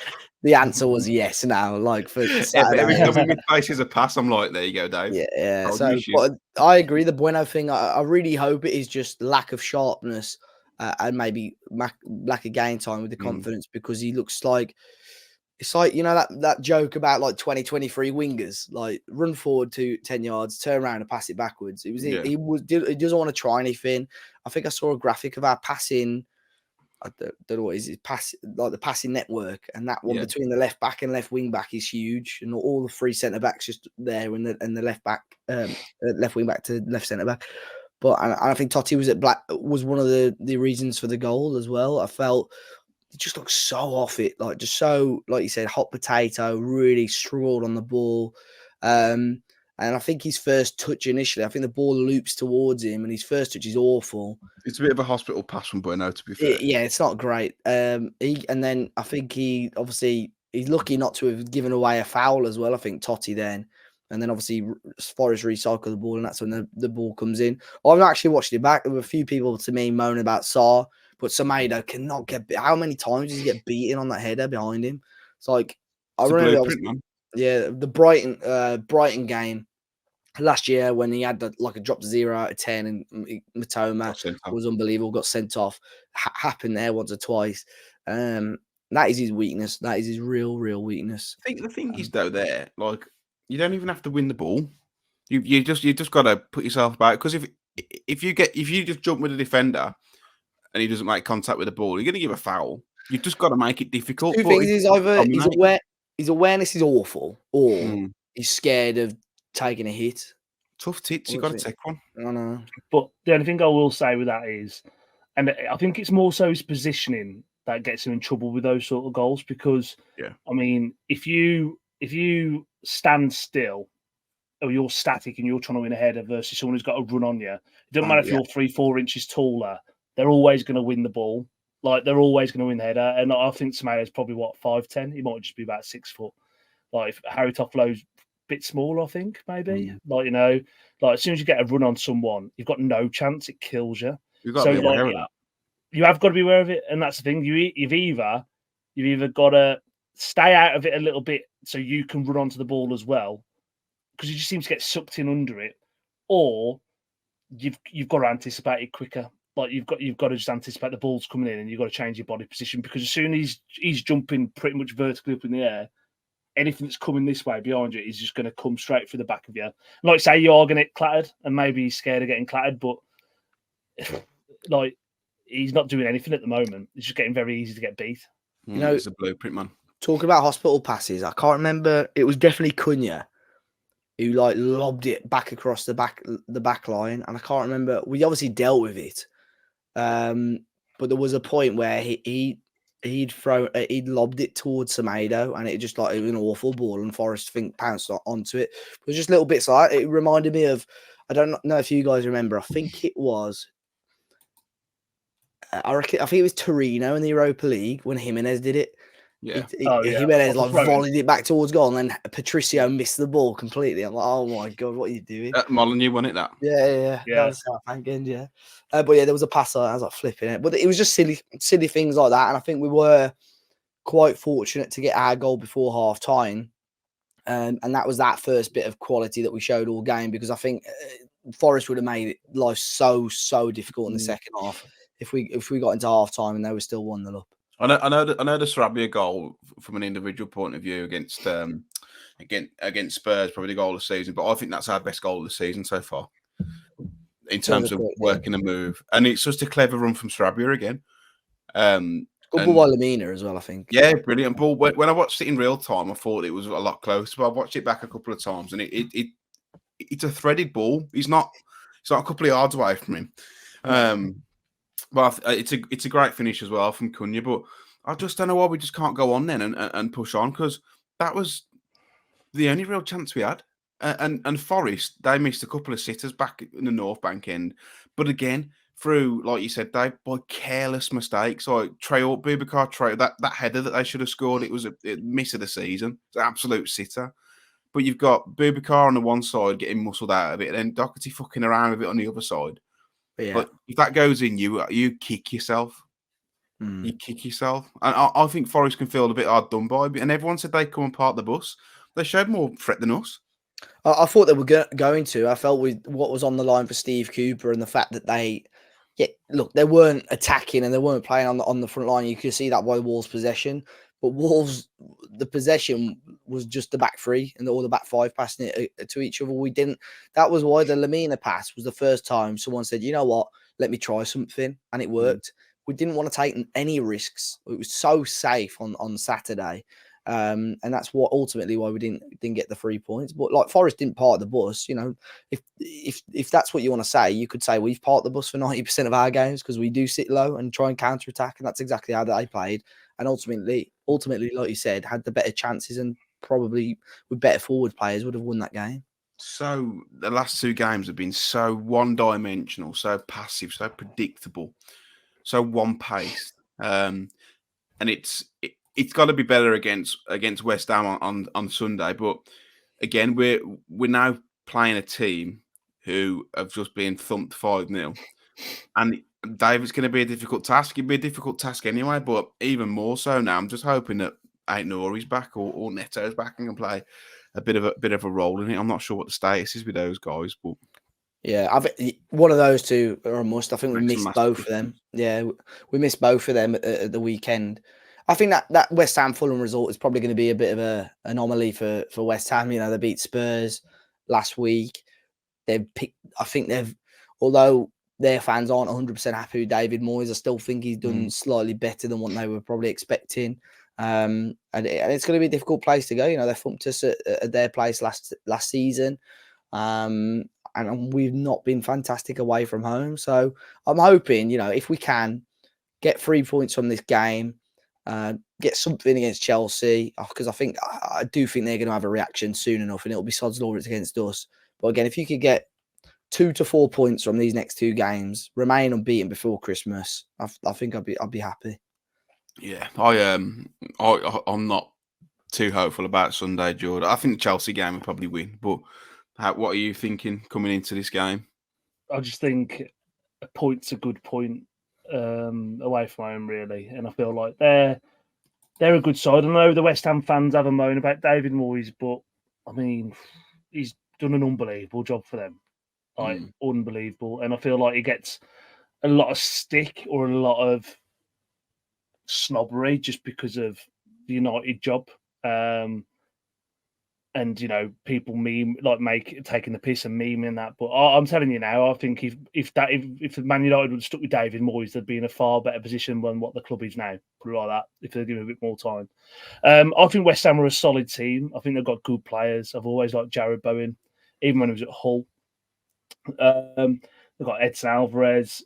the answer was yes. Now, like for Saturday, every time he faces a pass, I'm like, there you go, Dave. Yeah. So, but I agree. The Bueno thing, I really hope it is just lack of sharpness and maybe lack of game time with the confidence, because he looks like. It's like, you know, that joke about like 2023 wingers, like run forward to 10 yards, turn around and pass it backwards. He doesn't want to try anything. I think I saw a graphic of our passing. I don't know what it is. Like the passing network, and that one between the left back and left wing back is huge, and all the three centre backs just there, and the left back, left wing back to left centre back. But I think Totti was one of the reasons for the goal as well. I felt. He just looks so off it, like just so, like you said, hot potato, really struggled on the ball. And I think his first touch initially, I think the ball loops towards him, and his first touch is awful. It's a bit of a hospital pass from Bueno, to be fair. Yeah, it's not great. And then I think he's lucky not to have given away a foul as well. I think Totti then. And then obviously Forest recycle the ball, and that's when the ball comes in. I've actually watched it back. There were a few people to me moaning about Sarr. But Semedo cannot get. How many times does he get beaten on that header behind him? It's like I remember. The Brighton game last year when he had a drop 0 out of 10, and Matoma was unbelievable. Got sent off. Happened there once or twice. That is his weakness. That is his real weakness. I think the thing is though, there, like, you don't even have to win the ball. You just got to put yourself back, because if you just jump with a defender and he doesn't make contact with the ball, you're going to give a foul. You've just got to make it difficult. Two things is either his awareness is awful, or he's scared of taking a hit. Tough tits, you've got to take one. I know. But the only thing I will say with that is, and I think it's more so his positioning that gets him in trouble with those sort of goals, because, I mean, if you stand still, or you're static and you're trying to win a header versus someone who's got a run on you, it doesn't matter if you're 3-4 inches taller, they're always going to win the ball. Like, they're always going to win the header. And I think Semedo's probably, 5'10"? He might just be about 6 foot. Like, if Harry Toffolo's bit small, I think, maybe. Like, like as soon as you get a run on someone, you've got no chance, it kills you. You've got to be aware of that. You have got to be aware of it, and that's the thing. You've either got to stay out of it a little bit so you can run onto the ball as well, because you just seem to get sucked in under it, or you've got to anticipate it quicker. Like you've got to just anticipate the ball's coming in, and you've got to change your body position, because as soon as he's jumping pretty much vertically up in the air, anything that's coming this way behind you is just going to come straight through the back of you. Like say you're going to get clattered, and maybe he's scared of getting clattered, but like he's not doing anything at the moment. It's just getting very easy to get beat. It's a blueprint, man. Talking about hospital passes, I can't remember. It was definitely Cunha who like lobbed it back across the back line, and I can't remember. We obviously dealt with it, but there was a point where he'd lobbed it towards Semedo, and it just like it was an awful ball, and Forest pounced onto it. It was just little bits like it reminded me of. I don't know if you guys remember. I think it was. I think it was Torino in the Europa League when Jimenez did it. Yeah. Jimenez like volleyed it back towards goal, and then Patricio missed the ball completely. I'm like, oh my god, what are you doing? Molyneux won it. That. Yeah. That was Southampton, yeah. But yeah, there was a pass. I was like flipping it, but it was just silly things like that. And I think we were quite fortunate to get our goal before half time, and that was that first bit of quality that we showed all game, because I think Forest would have made life so difficult in the second half if we got into half time and they were still 1-0 up. I know the Sarabia goal from an individual point of view against Spurs, probably the goal of the season, but I think that's our best goal of the season so far in terms of working a move, and it's just a clever run from Sarabia again. Good ball by Lamina as well, I think. Yeah, brilliant ball. When I watched it in real time, I thought it was a lot closer, but I watched it back a couple of times, and it's a threaded ball. It's not a couple of yards away from him. But it's a great finish as well from Cunha, but I just don't know why we just can't go on then and push on, because that was the only real chance we had. And Forest, they missed a couple of sitters back in the North Bank end, but again through, like you said, Dave, by careless mistakes. Like Boubacar, that header that they should have scored, it was a miss of the season. It's an absolute sitter. But you've got Boubacar on the one side getting muscled out of it, and then Doherty fucking around with it on the other side. Yeah. But if that goes in, you kick yourself. You kick yourself. And I think Forest can feel a bit hard done by. And everyone said they'd come and park the bus. They showed more threat than us. I thought they were going to. I felt with what was on the line for Steve Cooper and the fact that they weren't attacking and they weren't playing on the front line. You could see that by Wolves' possession. But Wolves, the possession was just the back three or the back five passing it to each other. We didn't. That was why the Lamina pass was the first time someone said, you know what, let me try something. And it worked. We didn't want to take any risks. It was so safe on Saturday. And that's what ultimately why we didn't get the 3 points. But like Forest didn't park the bus. You know, if that's what you want to say, you could say we've parked the bus for 90% of our games because we do sit low and try and counter attack, and that's exactly how they played. And ultimately, like you said, had the better chances and probably with better forward players would have won that game. So the last two games have been so one-dimensional, so passive, so predictable, so one-paced, and it's got to be better against West Ham on Sunday. But again, we're now playing a team who have just been thumped 5-0, and Dave, it's going to be a difficult task. It'd be a difficult task anyway, but even more so now. I'm just hoping that Aït-Nouri's back or Neto's back and can play a bit of a role in it. I'm not sure what the status is with those guys, but yeah, one of those two are a must. I think we missed both of them. Yeah, we missed both of them at the weekend. I think that West Ham Fulham result is probably going to be a bit of an anomaly for West Ham. You know, they beat Spurs last week. Although their fans aren't 100% happy with David Moyes, I still think he's done slightly better than what they were probably expecting. And it's going to be a difficult place to go. You know, they thumped us at their place last season. And we've not been fantastic away from home. So I'm hoping, you know, if we can get 3 points from this game, get something against Chelsea, because I do think they're going to have a reaction soon enough, and it'll be sod's law it's against us. But again, if you could get 2 to 4 points from these next two games, remain unbeaten before Christmas, I think I'd be happy. Yeah, I'm not too hopeful about Sunday, Jord. I think the Chelsea game will probably win. But what are you thinking coming into this game? I just think a point's a good point away from home, really. And I feel like they're a good side. I know the West Ham fans have a moan about David Moyes, but I mean, he's done an unbelievable job for them. Like, unbelievable. And I feel like he gets a lot of stick or a lot of snobbery just because of the United job. And people taking the piss and memeing that. But I'm telling you now, I think if the Man United would have stuck with David Moyes, they'd be in a far better position than what the club is now. Put it like that. If they give him a bit more time, I think West Ham are a solid team. I think they've got good players. I've always liked Jared Bowen, even when he was at Hull. They've got Edson Alvarez.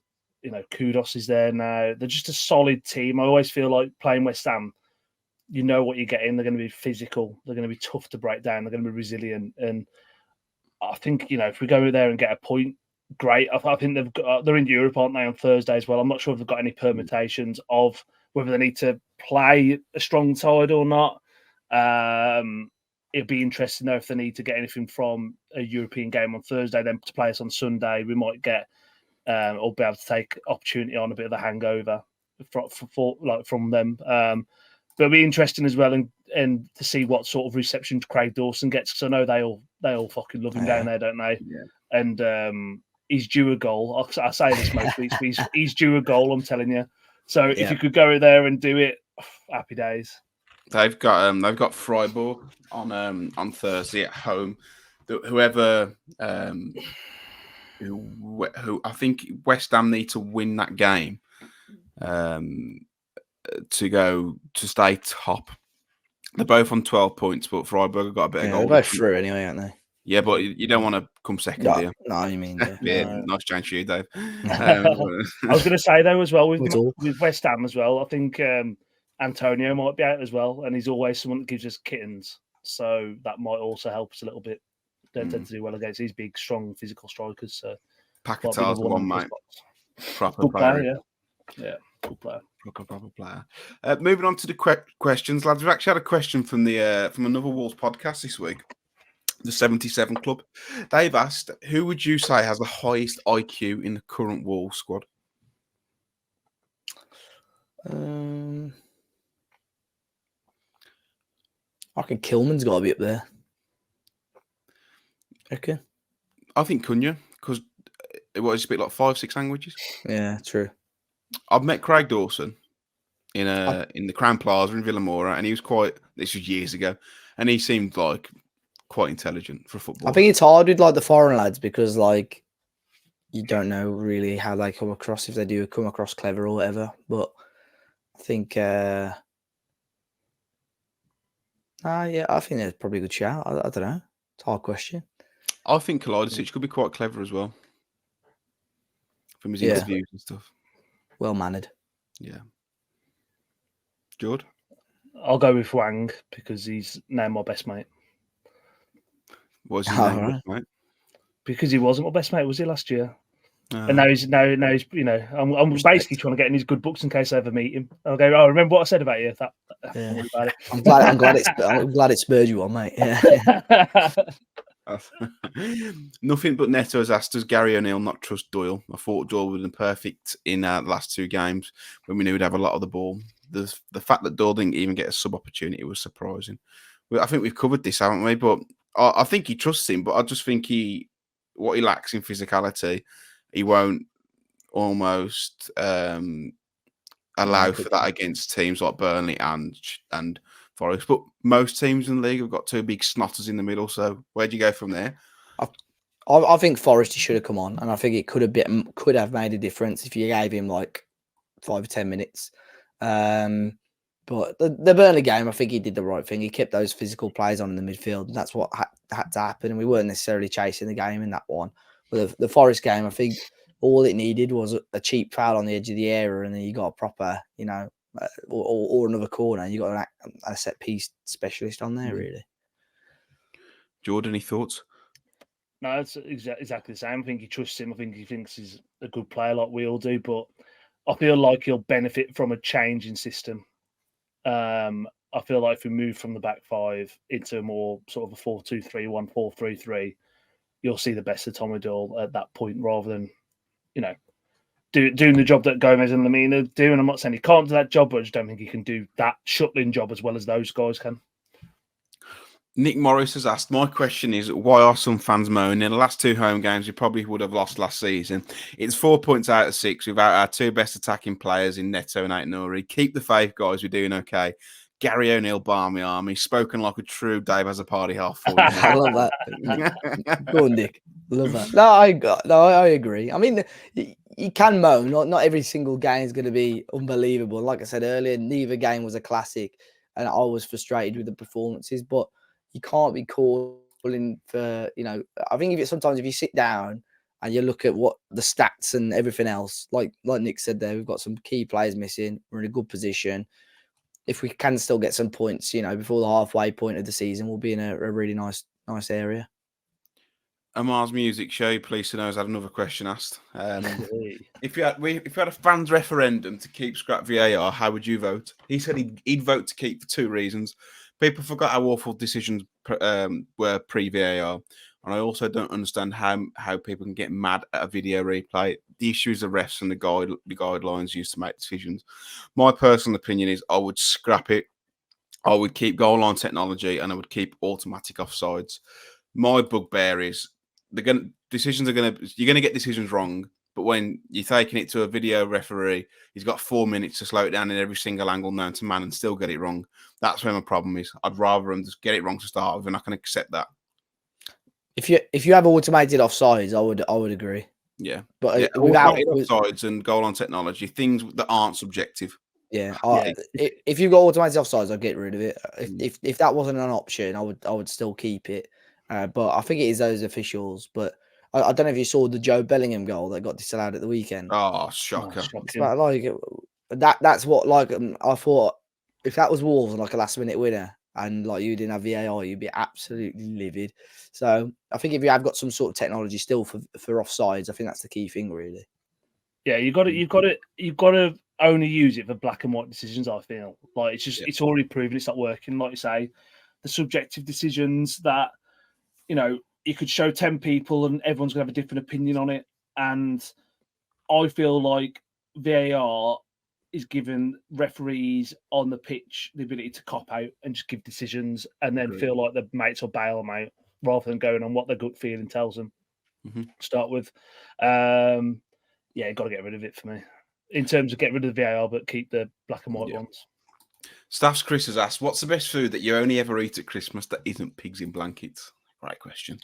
Kudos is there now. They're just a solid team. I always feel like playing West Ham, you know what you're getting. They're going to be physical. They're going to be tough to break down. They're going to be resilient. And I think, if we go there and get a point, great. I think they're in Europe, aren't they, on Thursday as well? I'm not sure if they've got any permutations of whether they need to play a strong side or not. It'd be interesting though if they need to get anything from a European game on Thursday, then to play us on Sunday, we might get or be able to take opportunity on a bit of a hangover from them. But it'll be interesting as well, and to see what sort of reception Craig Dawson gets, because I know they all fucking love him down there, don't they? Yeah. And he's due a goal. I say this most weeks, but he's due a goal. I'm telling you. So if you could go there and do it, happy days. They've got Freiburg on Thursday at home. Whoever who I think West Ham need to win that game to stay top. They're both on 12 points, but Freiburg have got a bit of goal. They're both through anyway, aren't they? Yeah, but you don't want to come second, do you? No, you mean Nice chance for you, Dave. I was going to say though as well with West Ham as well. I think Antonio might be out as well, and he's always someone that gives us kittens, so that might also help us a little bit. They tend to do well against these big, strong, physical strikers. So Paquetá's the one, mate. Proper good player. Yeah, good player. Proper player. Moving on to the questions, lads. We've actually had a question from another Wolves podcast this week, the 77 Club. They've asked, who would you say has the highest IQ in the current Wolves squad? I reckon Kilman's got to be up there. Okay. I think Cunha, because he speak like 5-6 languages. Yeah, true. I've met Craig Dawson in the Crown Plaza in Villamora, and he was this was years ago, and he seemed like quite intelligent for football. I think it's hard with like the foreign lads because like you don't know really how they come across, if they do come across clever or whatever. But I think I think that's probably a good shout. I don't know. It's a hard question. I think Kalidasic could be quite clever as well from his interviews and stuff. Well mannered. Yeah. Jord? I'll go with Wang because he's now my best mate. What's his name, mate? Because he wasn't my best mate, was he, last year? And now he's I'm basically trying to get in his good books in case I ever meet him. I'll go, remember what I said about you? About it. I'm glad it spurred you on, mate. Yeah. Nothing but Neto has asked, does Gary O'Neill not trust Doyle? I thought Doyle would have been perfect in the last two games when we knew he'd have a lot of the ball. The fact that Doyle didn't even get a sub opportunity was surprising. I think we've covered this, haven't we? But I think he trusts him, but I just think what he lacks in physicality, he won't almost allow for that against teams like Burnley and Forest. But most teams in the league have got two big snotters in the middle. So where do you go from there? I think Forest should have come on, and I think it could have made a difference if you gave him like 5 or 10 minutes. But the Burnley game, I think he did the right thing. He kept those physical plays on in the midfield, and that's what had to happen. And we weren't necessarily chasing the game in that one. But the Forest game, I think all it needed was a cheap foul on the edge of the area, and then you got a proper, or another corner. You got a set piece specialist on there, really. Jordan, any thoughts? No, it's exactly the same. I think he trusts him. I think he thinks he's a good player, like we all do. But I feel like he'll benefit from a change in system. I feel like if we move from the back five into a more sort of a 4-2-3-1, 4-3-3, you'll see the best of Tommy Doyle at that point rather than, doing the job that Gomez and Lamina are doing. I'm not saying he can't do that job, but I just don't think he can do that shuttling job as well as those guys can. Nick Morris has asked, my question is, why are some fans moaning? In the last 2 home games, we probably would have lost last season. It's 4 points out of 6 without our 2 best attacking players in Neto and Aït-Nouri. Keep the faith, guys. We're doing okay. Gary O'Neill, Barmy Army, spoken like a true Dave has a party half full. I love that. Go on, Nick. Love that. I agree. I mean, you can moan. Not every single game is going to be unbelievable. Like I said earlier, neither game was a classic, and I was frustrated with the performances. But you can't be calling for, I think if you sit down and you look at what the stats and everything else, like Nick said there, we've got some key players missing. We're in a good position. If we can still get some points, before the halfway point of the season, we'll be in a really nice area. Amar's Music Show, police knows, had another question asked. If you had a fans referendum to keep scrap VAR, how would you vote? He said he'd vote to keep for 2 reasons. People forgot how awful decisions were pre-VAR, and I also don't understand how people can get mad at a video replay. The issue is the refs and the guidelines used to make decisions. My personal opinion is I would scrap it. I would keep goal line technology, and I would keep automatic offsides. My bugbear is you're going to get decisions wrong, but when you're taking it to a video referee, he's got 4 minutes to slow it down in every single angle known to man and still get it wrong. That's where my problem is. I'd rather him just get it wrong to start with, and I can accept that. If you have automated offsides, I would agree. Yeah, but without offsides and goal on technology, things that aren't subjective. Yeah, if you got automated offsides, I'd get rid of it. If that wasn't an option, I would still keep it. But I think it is those officials. But I don't know if you saw the Joe Bellingham goal that got disallowed at the weekend. Oh, shocker! It's about that's what I thought. If that was Wolves like a last minute winner and like you didn't have VAR, you'd be absolutely livid. So I think if you have got some sort of technology still for offsides, I think that's the key thing, really. Yeah, you've got to only use it for black and white decisions. I feel like it's already proven it's not working. Like you say, the subjective decisions that you could show 10 people and everyone's gonna have a different opinion on it. And I feel like VAR is giving referees on the pitch the ability to cop out and just give decisions and then feel like the mates will bail them out rather than going on what their gut feeling tells them. Start with. Got to get rid of it for me. In terms of get rid of the VAR, but keep the black and white ones. Staff's Chris has asked, what's the best food that you only ever eat at Christmas that isn't pigs in blankets? Right question.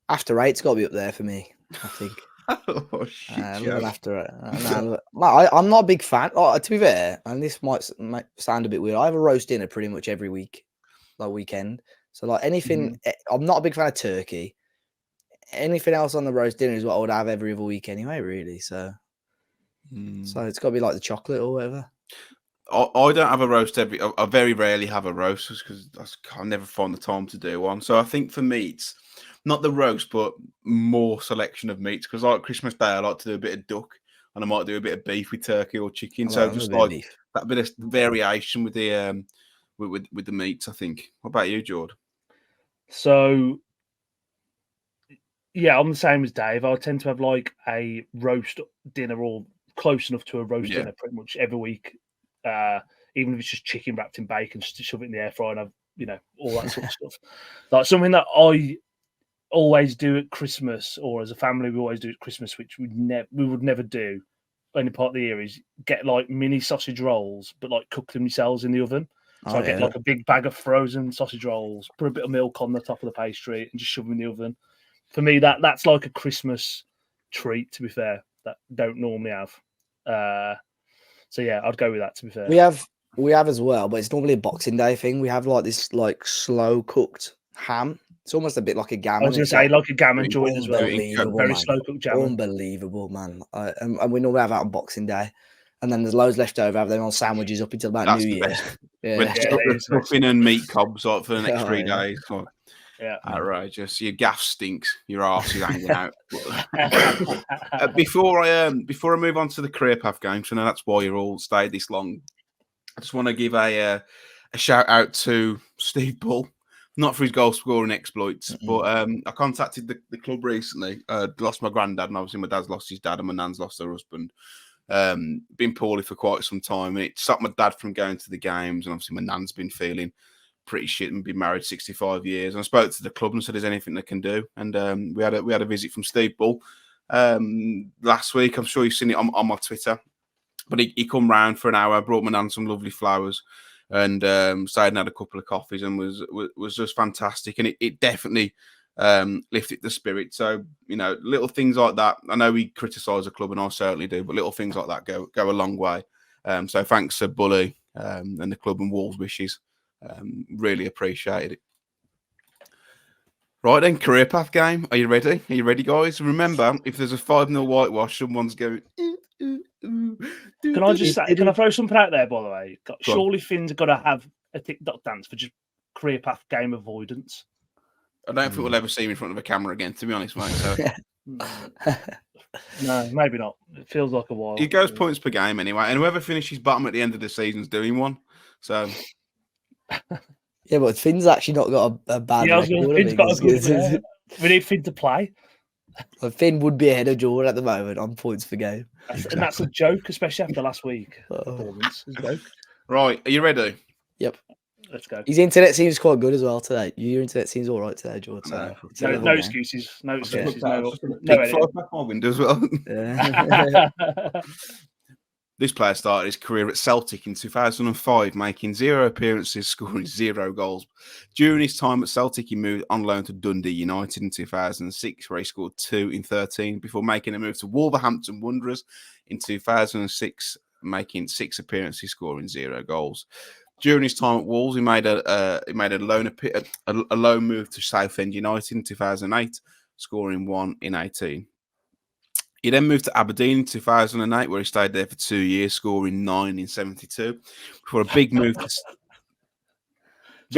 After 8's got to be up there for me, I think. Oh, shit. I'm not a big fan. To be fair, and this might sound a bit weird, I have a roast dinner pretty much every week, like weekend. So like anything, I'm not a big fan of turkey. Anything else on the roast dinner is what I would have every other week anyway, really. So it's got to be like the chocolate or whatever. I don't have a roast I very rarely have a roast because I never find the time to do one. So I think for meats, not the roast, but more selection of meats. Because like Christmas Day, I like to do a bit of duck and I might do a bit of beef with turkey or chicken. So just like that bit of variation with the with the meats, I think. What about you, Jord? So yeah, I'm the same as Dave. I tend to have like a roast dinner or close enough to a roast dinner pretty much every week. Even if it's just chicken wrapped in bacon, just to shove it in the air fryer and have, all that sort of stuff. Like something that I always do at Christmas, or as a family, we always do at Christmas, which we would never do any part of the year, is get like mini sausage rolls, but like cook them yourselves in the oven. So I get like a big bag of frozen sausage rolls, put a bit of milk on the top of the pastry, and just shove them in the oven. For me, that's like a Christmas treat. To be fair, that don't normally have. So yeah, I'd go with that. To be fair, we have as well, but it's normally a Boxing Day thing. We have like this like slow cooked ham. It's almost a bit like a gammon. I was going to say like a gammon joint as well. Very slow cooked gammon. Unbelievable, man. And we normally have that on Boxing Day, and then there's loads left over. Have them on sandwiches up until about New Year. With stuffing and meat cobs like for the next 3 days. Yeah. Outrageous. Your gaff stinks. Your arse is hanging out. Before I move on to the career path game, so I know that's why you're all stayed this long. I just want to give a shout out to Steve Bull, not for his goal scoring exploits, but I contacted the club recently. Lost my granddad, and obviously my dad's lost his dad, and my nan's lost her husband. Been poorly for quite some time, and it stopped my dad from going to the games, and obviously my nan's been feeling pretty shit and been married 65 years. And I spoke to the club and said, "Is anything they can do?" And we had a visit from Steve Bull last week. I'm sure you've seen it on my Twitter. But he come round for an hour, brought my nan some lovely flowers, and stayed and had a couple of coffees, and was just fantastic. And it definitely lifted the spirit. So, you know, little things like that. I know we criticise the club, and I certainly do, but little things like that go a long way. So thanks to Bully and the club and Wolves wishes. Really appreciated it. Right then, career path game. Are you ready? Are you ready, guys? Remember, if there's a 5-0 whitewash, someone's going. Can I just say, can I throw something out there, by the way? Surely Finn's got to have a TikTok dance for just career path game avoidance. I don't think we'll ever see him in front of a camera again, to be honest, mate. So. No, maybe not. It feels like a while. He goes points per game anyway, and whoever finishes bottom at the end of the season's doing one. So. Yeah, but Finn's actually not got a bad record. Finn's got a good player. We need Finn to play. Well, Finn would be ahead of Jord at the moment on points per game. Exactly. And that's a joke, especially after last week. Performance. It's a joke. Right, are you ready? Yep. Let's go. His internet seems quite good as well today. Your internet seems all right today, Jord. So no excuses. No excuses. No back my window as well. Yeah. This player started his career at Celtic in 2005, making 0 appearances, scoring 0 goals. During his time at Celtic, he moved on loan to Dundee United in 2006, where he scored 2 in 13, before making a move to Wolverhampton Wanderers in 2006, making 6 appearances, scoring 0 goals. During his time at Wolves, he made a loan move to Southend United in 2008, scoring 1 in 18. He then moved to Aberdeen in 2008, where he stayed there for 2 years, scoring 9 in 72. Before a big move to...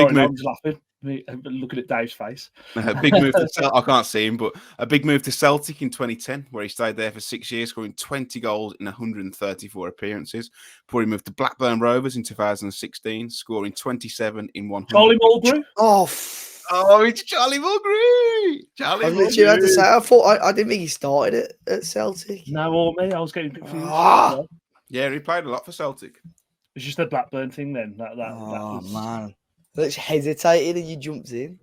I'm just laughing. Looking at Dave's face. A big move to I can't see him, but a big move to Celtic in 2010, where he stayed there for 6 years, scoring 20 goals in 134 appearances. Before he moved to Blackburn Rovers in 2016, scoring 27 in 100. Charlie Mulgrew? Oh, it's Charlie Mulgrew! I was literally about to say, I didn't think he started it at Celtic. No, or me. I was getting confused. Yeah, he played a lot for Celtic. It's just the Blackburn thing then. That man. Looks hesitated and you jumped in.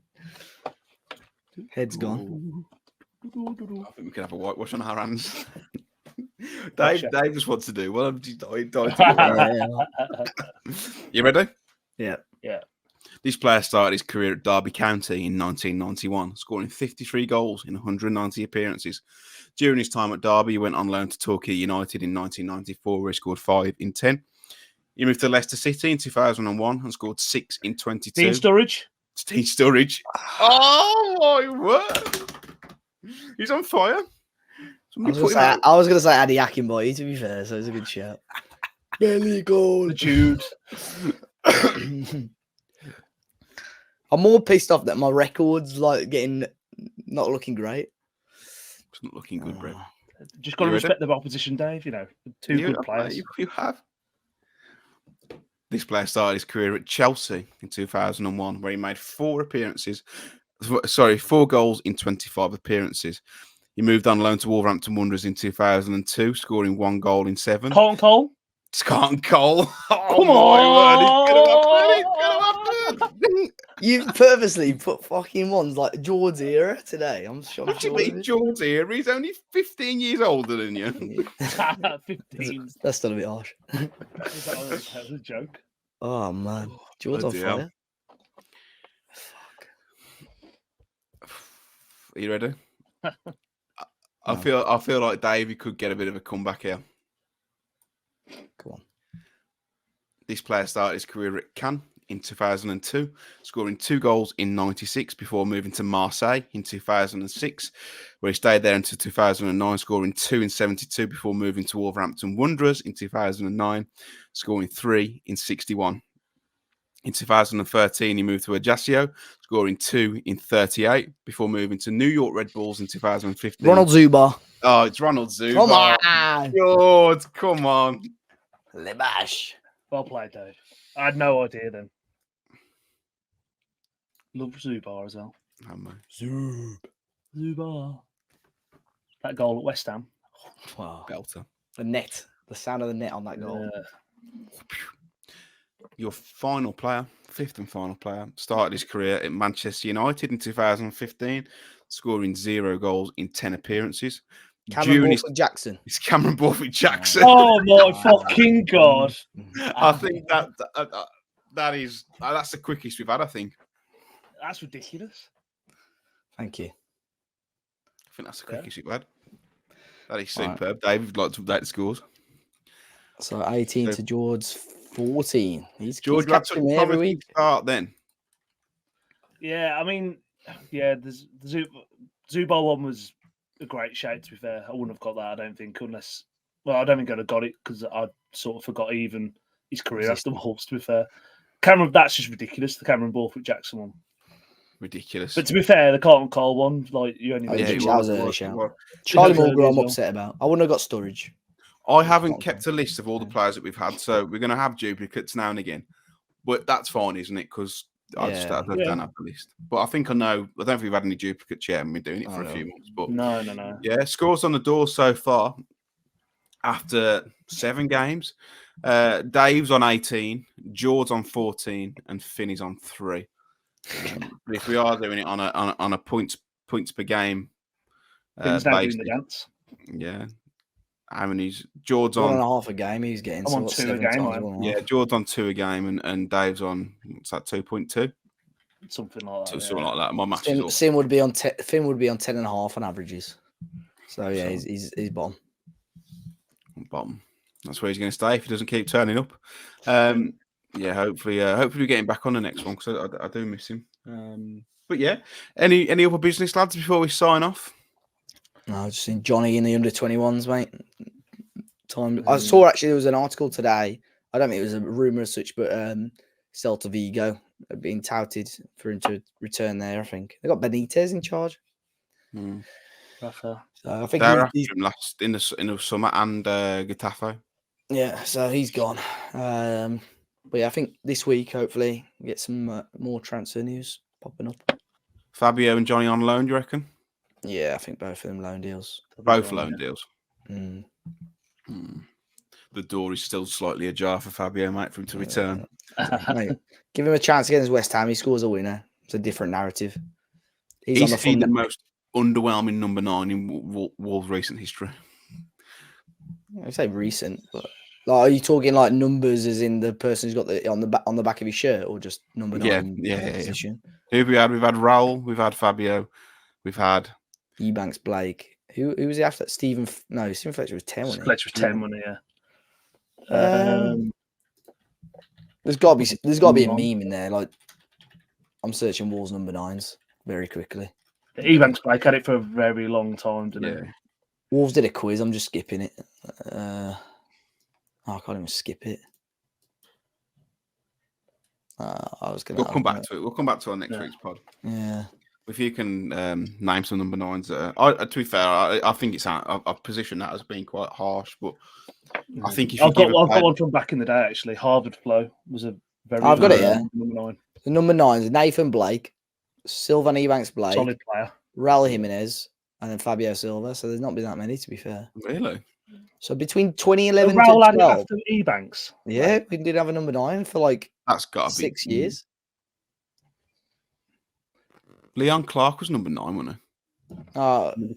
Head's gone. I think we can have a whitewash on our hands. Dave just wants to do well. You ready? Yeah. This player started his career at Derby County in 1991, scoring 53 goals in 190 appearances. During his time at Derby, he went on loan to Torquay United in 1994, where he scored 5 in 10. He moved to Leicester City in 2001 and scored 6 in 22. Dean Sturridge. Oh, my word. He's on fire. I was going to say Addy Akinboy, to be fair, so it's a good shout. Belly goal. Jude. I'm more pissed off that my record's not looking great. It's not looking good, Brett. Just got to respect the opposition, Dave. You know, good players. You have. This player started his career at Chelsea in 2001, where he made 4 goals in 25 appearances. He moved on loan to Wolverhampton Wanderers in 2002, scoring 1 goal in 7. Carlton Cole. It's Carlton Cole. Come on! It's gonna happen. You purposely put fucking ones like Jord's era today. I'm sure. What do you mean, Jord's era? He's only 15 years older than you. 15. That's still a bit harsh. That was a joke. Oh man, Jord's on fire. Fuck. Are you ready? I feel like Davey could get a bit of a comeback here. Come on. This player started his career at Cannes in 2002, scoring 2 goals in 96 before moving to Marseille in 2006, where he stayed there until 2009, scoring 2 in 72 before moving to Wolverhampton Wanderers in 2009, scoring 3 in 61. In 2013, he moved to Ajaccio, scoring 2 in 38 before moving to New York Red Bulls in 2015. Ronald Zuba. Oh, it's Ronald Zuba. Come on. Jord, come on. Libash. Well played, Dave. I had no idea then. Love Zubar as well. Zubar. That goal at West Ham. Wow. Belter. The net. The sound of the net on that goal. Your final player, fifth and final player, started his career at Manchester United in 2015, scoring 0 goals in 10 appearances. Cameron Borthwick-Jackson. It's Cameron Borthwick-Jackson. Oh my fucking god! I think that's the quickest we've had. I think. That's ridiculous. Thank you. I think that's the quickest we've had. That is superb. Dave, would like to update the scores. So 18 to Jord's 14. He's catching me every week. Start then. Yeah, I mean, the Zubar one was a great shout, to be fair. I wouldn't have got that, I don't think, unless... Well, I don't think I'd have got it because I sort of forgot even his career after Wolves, to be fair. Cameron, that's just ridiculous, the Cameron Borthwick-Jackson one. Ridiculous. But to be fair, the Carlton Cole one, like, you only... Charlie Mulgrew, I'm upset about. I wouldn't have got Sturridge. I haven't kept a list of all the players that we've had, so we're going to have duplicates now and again. But that's fine, isn't it? Because I don't have the list. But I think I know. I don't think we've had any duplicates yet. I've been doing it for a few months. But No. Yeah, scores on the door so far after 7 games. Dave's on 18, Jord's on 14, and Finney's on 3. But if we are doing it on a points per game Finney's now doing the dance. Yeah. How many's Jord's on 1.5 a game? He's getting. I'm on 2 a game. Yeah, Jord's on 2 a game, and Dave's on what's that 2.2? Something like that. Something like that. My maths is off. Finn would be on 10.5 on averages. So yeah, he's bottom. Bottom. That's where he's going to stay if he doesn't keep turning up. Yeah, hopefully we get him back on the next one because I do miss him. But yeah, any other business, lads, before we sign off? No, I've just seen Johnny in the under-21s, mate. I saw actually there was an article today. I don't think it was a rumour as such, but Celta Vigo are being touted for him to return there. I think they got Benitez in charge. So I think they're after him last in the summer and Getafe. Yeah, so he's gone. But yeah, I think this week hopefully we get some more transfer news popping up. Fabio and Johnny on loan, do you reckon? Yeah, I think both of them loan deals. Both loan deals. Mm. The door is still slightly ajar for Fabio, mate, for him to return. Mate, give him a chance against West Ham. He scores a winner. It's a different narrative. He's the most underwhelming number 9 in Wolves' recent history. I say recent, but like, are you talking like numbers as in the person who's got the on the back of his shirt, or just number 9 position? Who have we had? We've had Raul, we've had Fabio, we've had Ebanks, Blake. Who was he after? Stephen Fletcher was 10. Fletcher was 10, wasn't he? Yeah. There's got to be a meme in there. Like, I'm searching Wolves number 9s very quickly. Ebanks Blake had it for a very long time, didn't he? Wolves did a quiz. I'm just skipping it. I can't even skip it. We'll come back to it. We'll come back to our next week's pod. Yeah. If you can name some number 9s, to be fair, I think it's I've positioned that as being quite harsh, but I think if I've got one from back in the day actually. Harvard Flow was a very. I've got it. Yeah. Number 9. The number 9s: Nathan Blake, Sylvan Ebanks Blake, solid player, Raul Jimenez, and then Fabio Silva. So there's not been that many, to be fair. Really? So between 2011 Raul to 12, after Ebanks. Yeah, we did have a number 9 for like that's got 6 years. Leon Clark was number 9, wasn't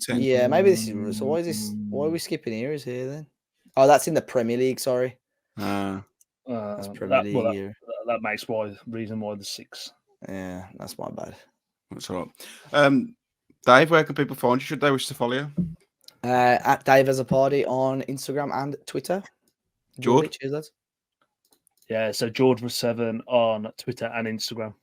he? Yeah, maybe this is. So why is this? Why are we skipping here? Then? Oh, that's in the Premier League. Sorry. That's Premier League. That makes reason why the 6. Yeah, that's my bad. That's all right. Dave, where can people find you? Should they wish to follow you? At Dave as a party on Instagram and Twitter. Jord. Cheers, lads. Yeah, so Jord was 7 on Twitter and Instagram.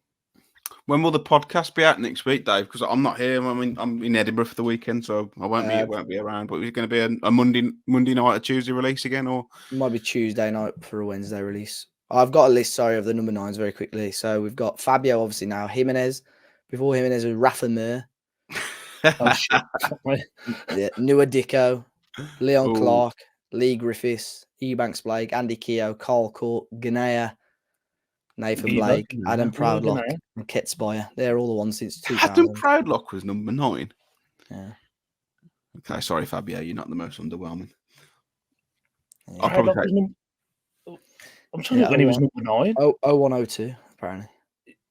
When will the podcast be out next week, Dave? Because I'm not here. I'm in Edinburgh for the weekend, so I won't be around. But is it going to be a Monday night or Tuesday release again, or it might be Tuesday night for a Wednesday release? I've got a list, sorry, of the number 9s very quickly. So we've got Fabio, obviously now, Jimenez. Before Jimenez was Rafa Mir, Oh shit! Nua Dicko, Leon Ooh. Clark, Lee Griffiths, Eubanks Blake, Andy Keogh, Carl Court, Ganea, Nathan Eva, Blake, Adam yeah, Proudlock, Ganea. and Ketspire. They're all the ones since Adam 2000. Proudlock was number 9. Yeah. Okay, sorry, Fabio, you're not the most underwhelming. Yeah. I'll probably Proudlock take. I'm trying to think when he was number 9. 0102, apparently.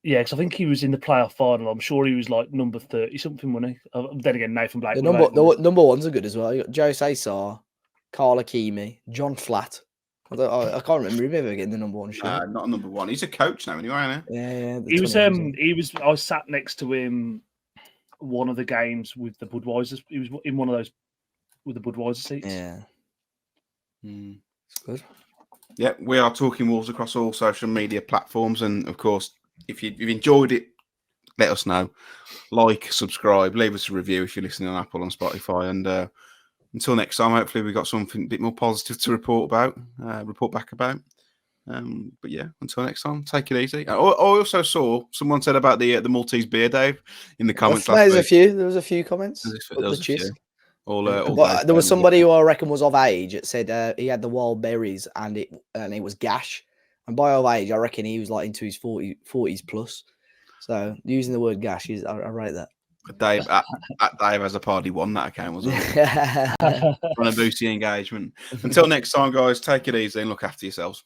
Yeah, because I think he was in the playoff final. I'm sure he was like number 30 something, wasn't he? Then again, Nathan Blake. The number ones are good as well. You got Joe Cesar, Carl Akimi, John Flatt. I can't remember him ever getting the number 1 shirt. Not number 1. He's a coach now, anyway, isn't he? Yeah, he was. I was sat next to him one of the games with the Budweisers. He was in one of those with the Budweiser seats. Yeah, it's good. Yeah, we are Talking Wolves across all social media platforms, and of course, if you've enjoyed it, let us know. Like, subscribe, leave us a review if you're listening on Apple and Spotify. And until next time, hopefully we've got something a bit more positive to report back about. But yeah, until next time, take it easy. I also saw someone said about the Maltese beer, Dave, in the comments. There was a few comments. There was a few. But there was somebody who I reckon was of age. It said he had the wild berries and it was gash. And by of age, I reckon he was like into his 40s plus. So using the word gash, I rate that. Dave has a party won that account, wasn't it? On a boosty engagement. Until next time, guys, take it easy and look after yourselves.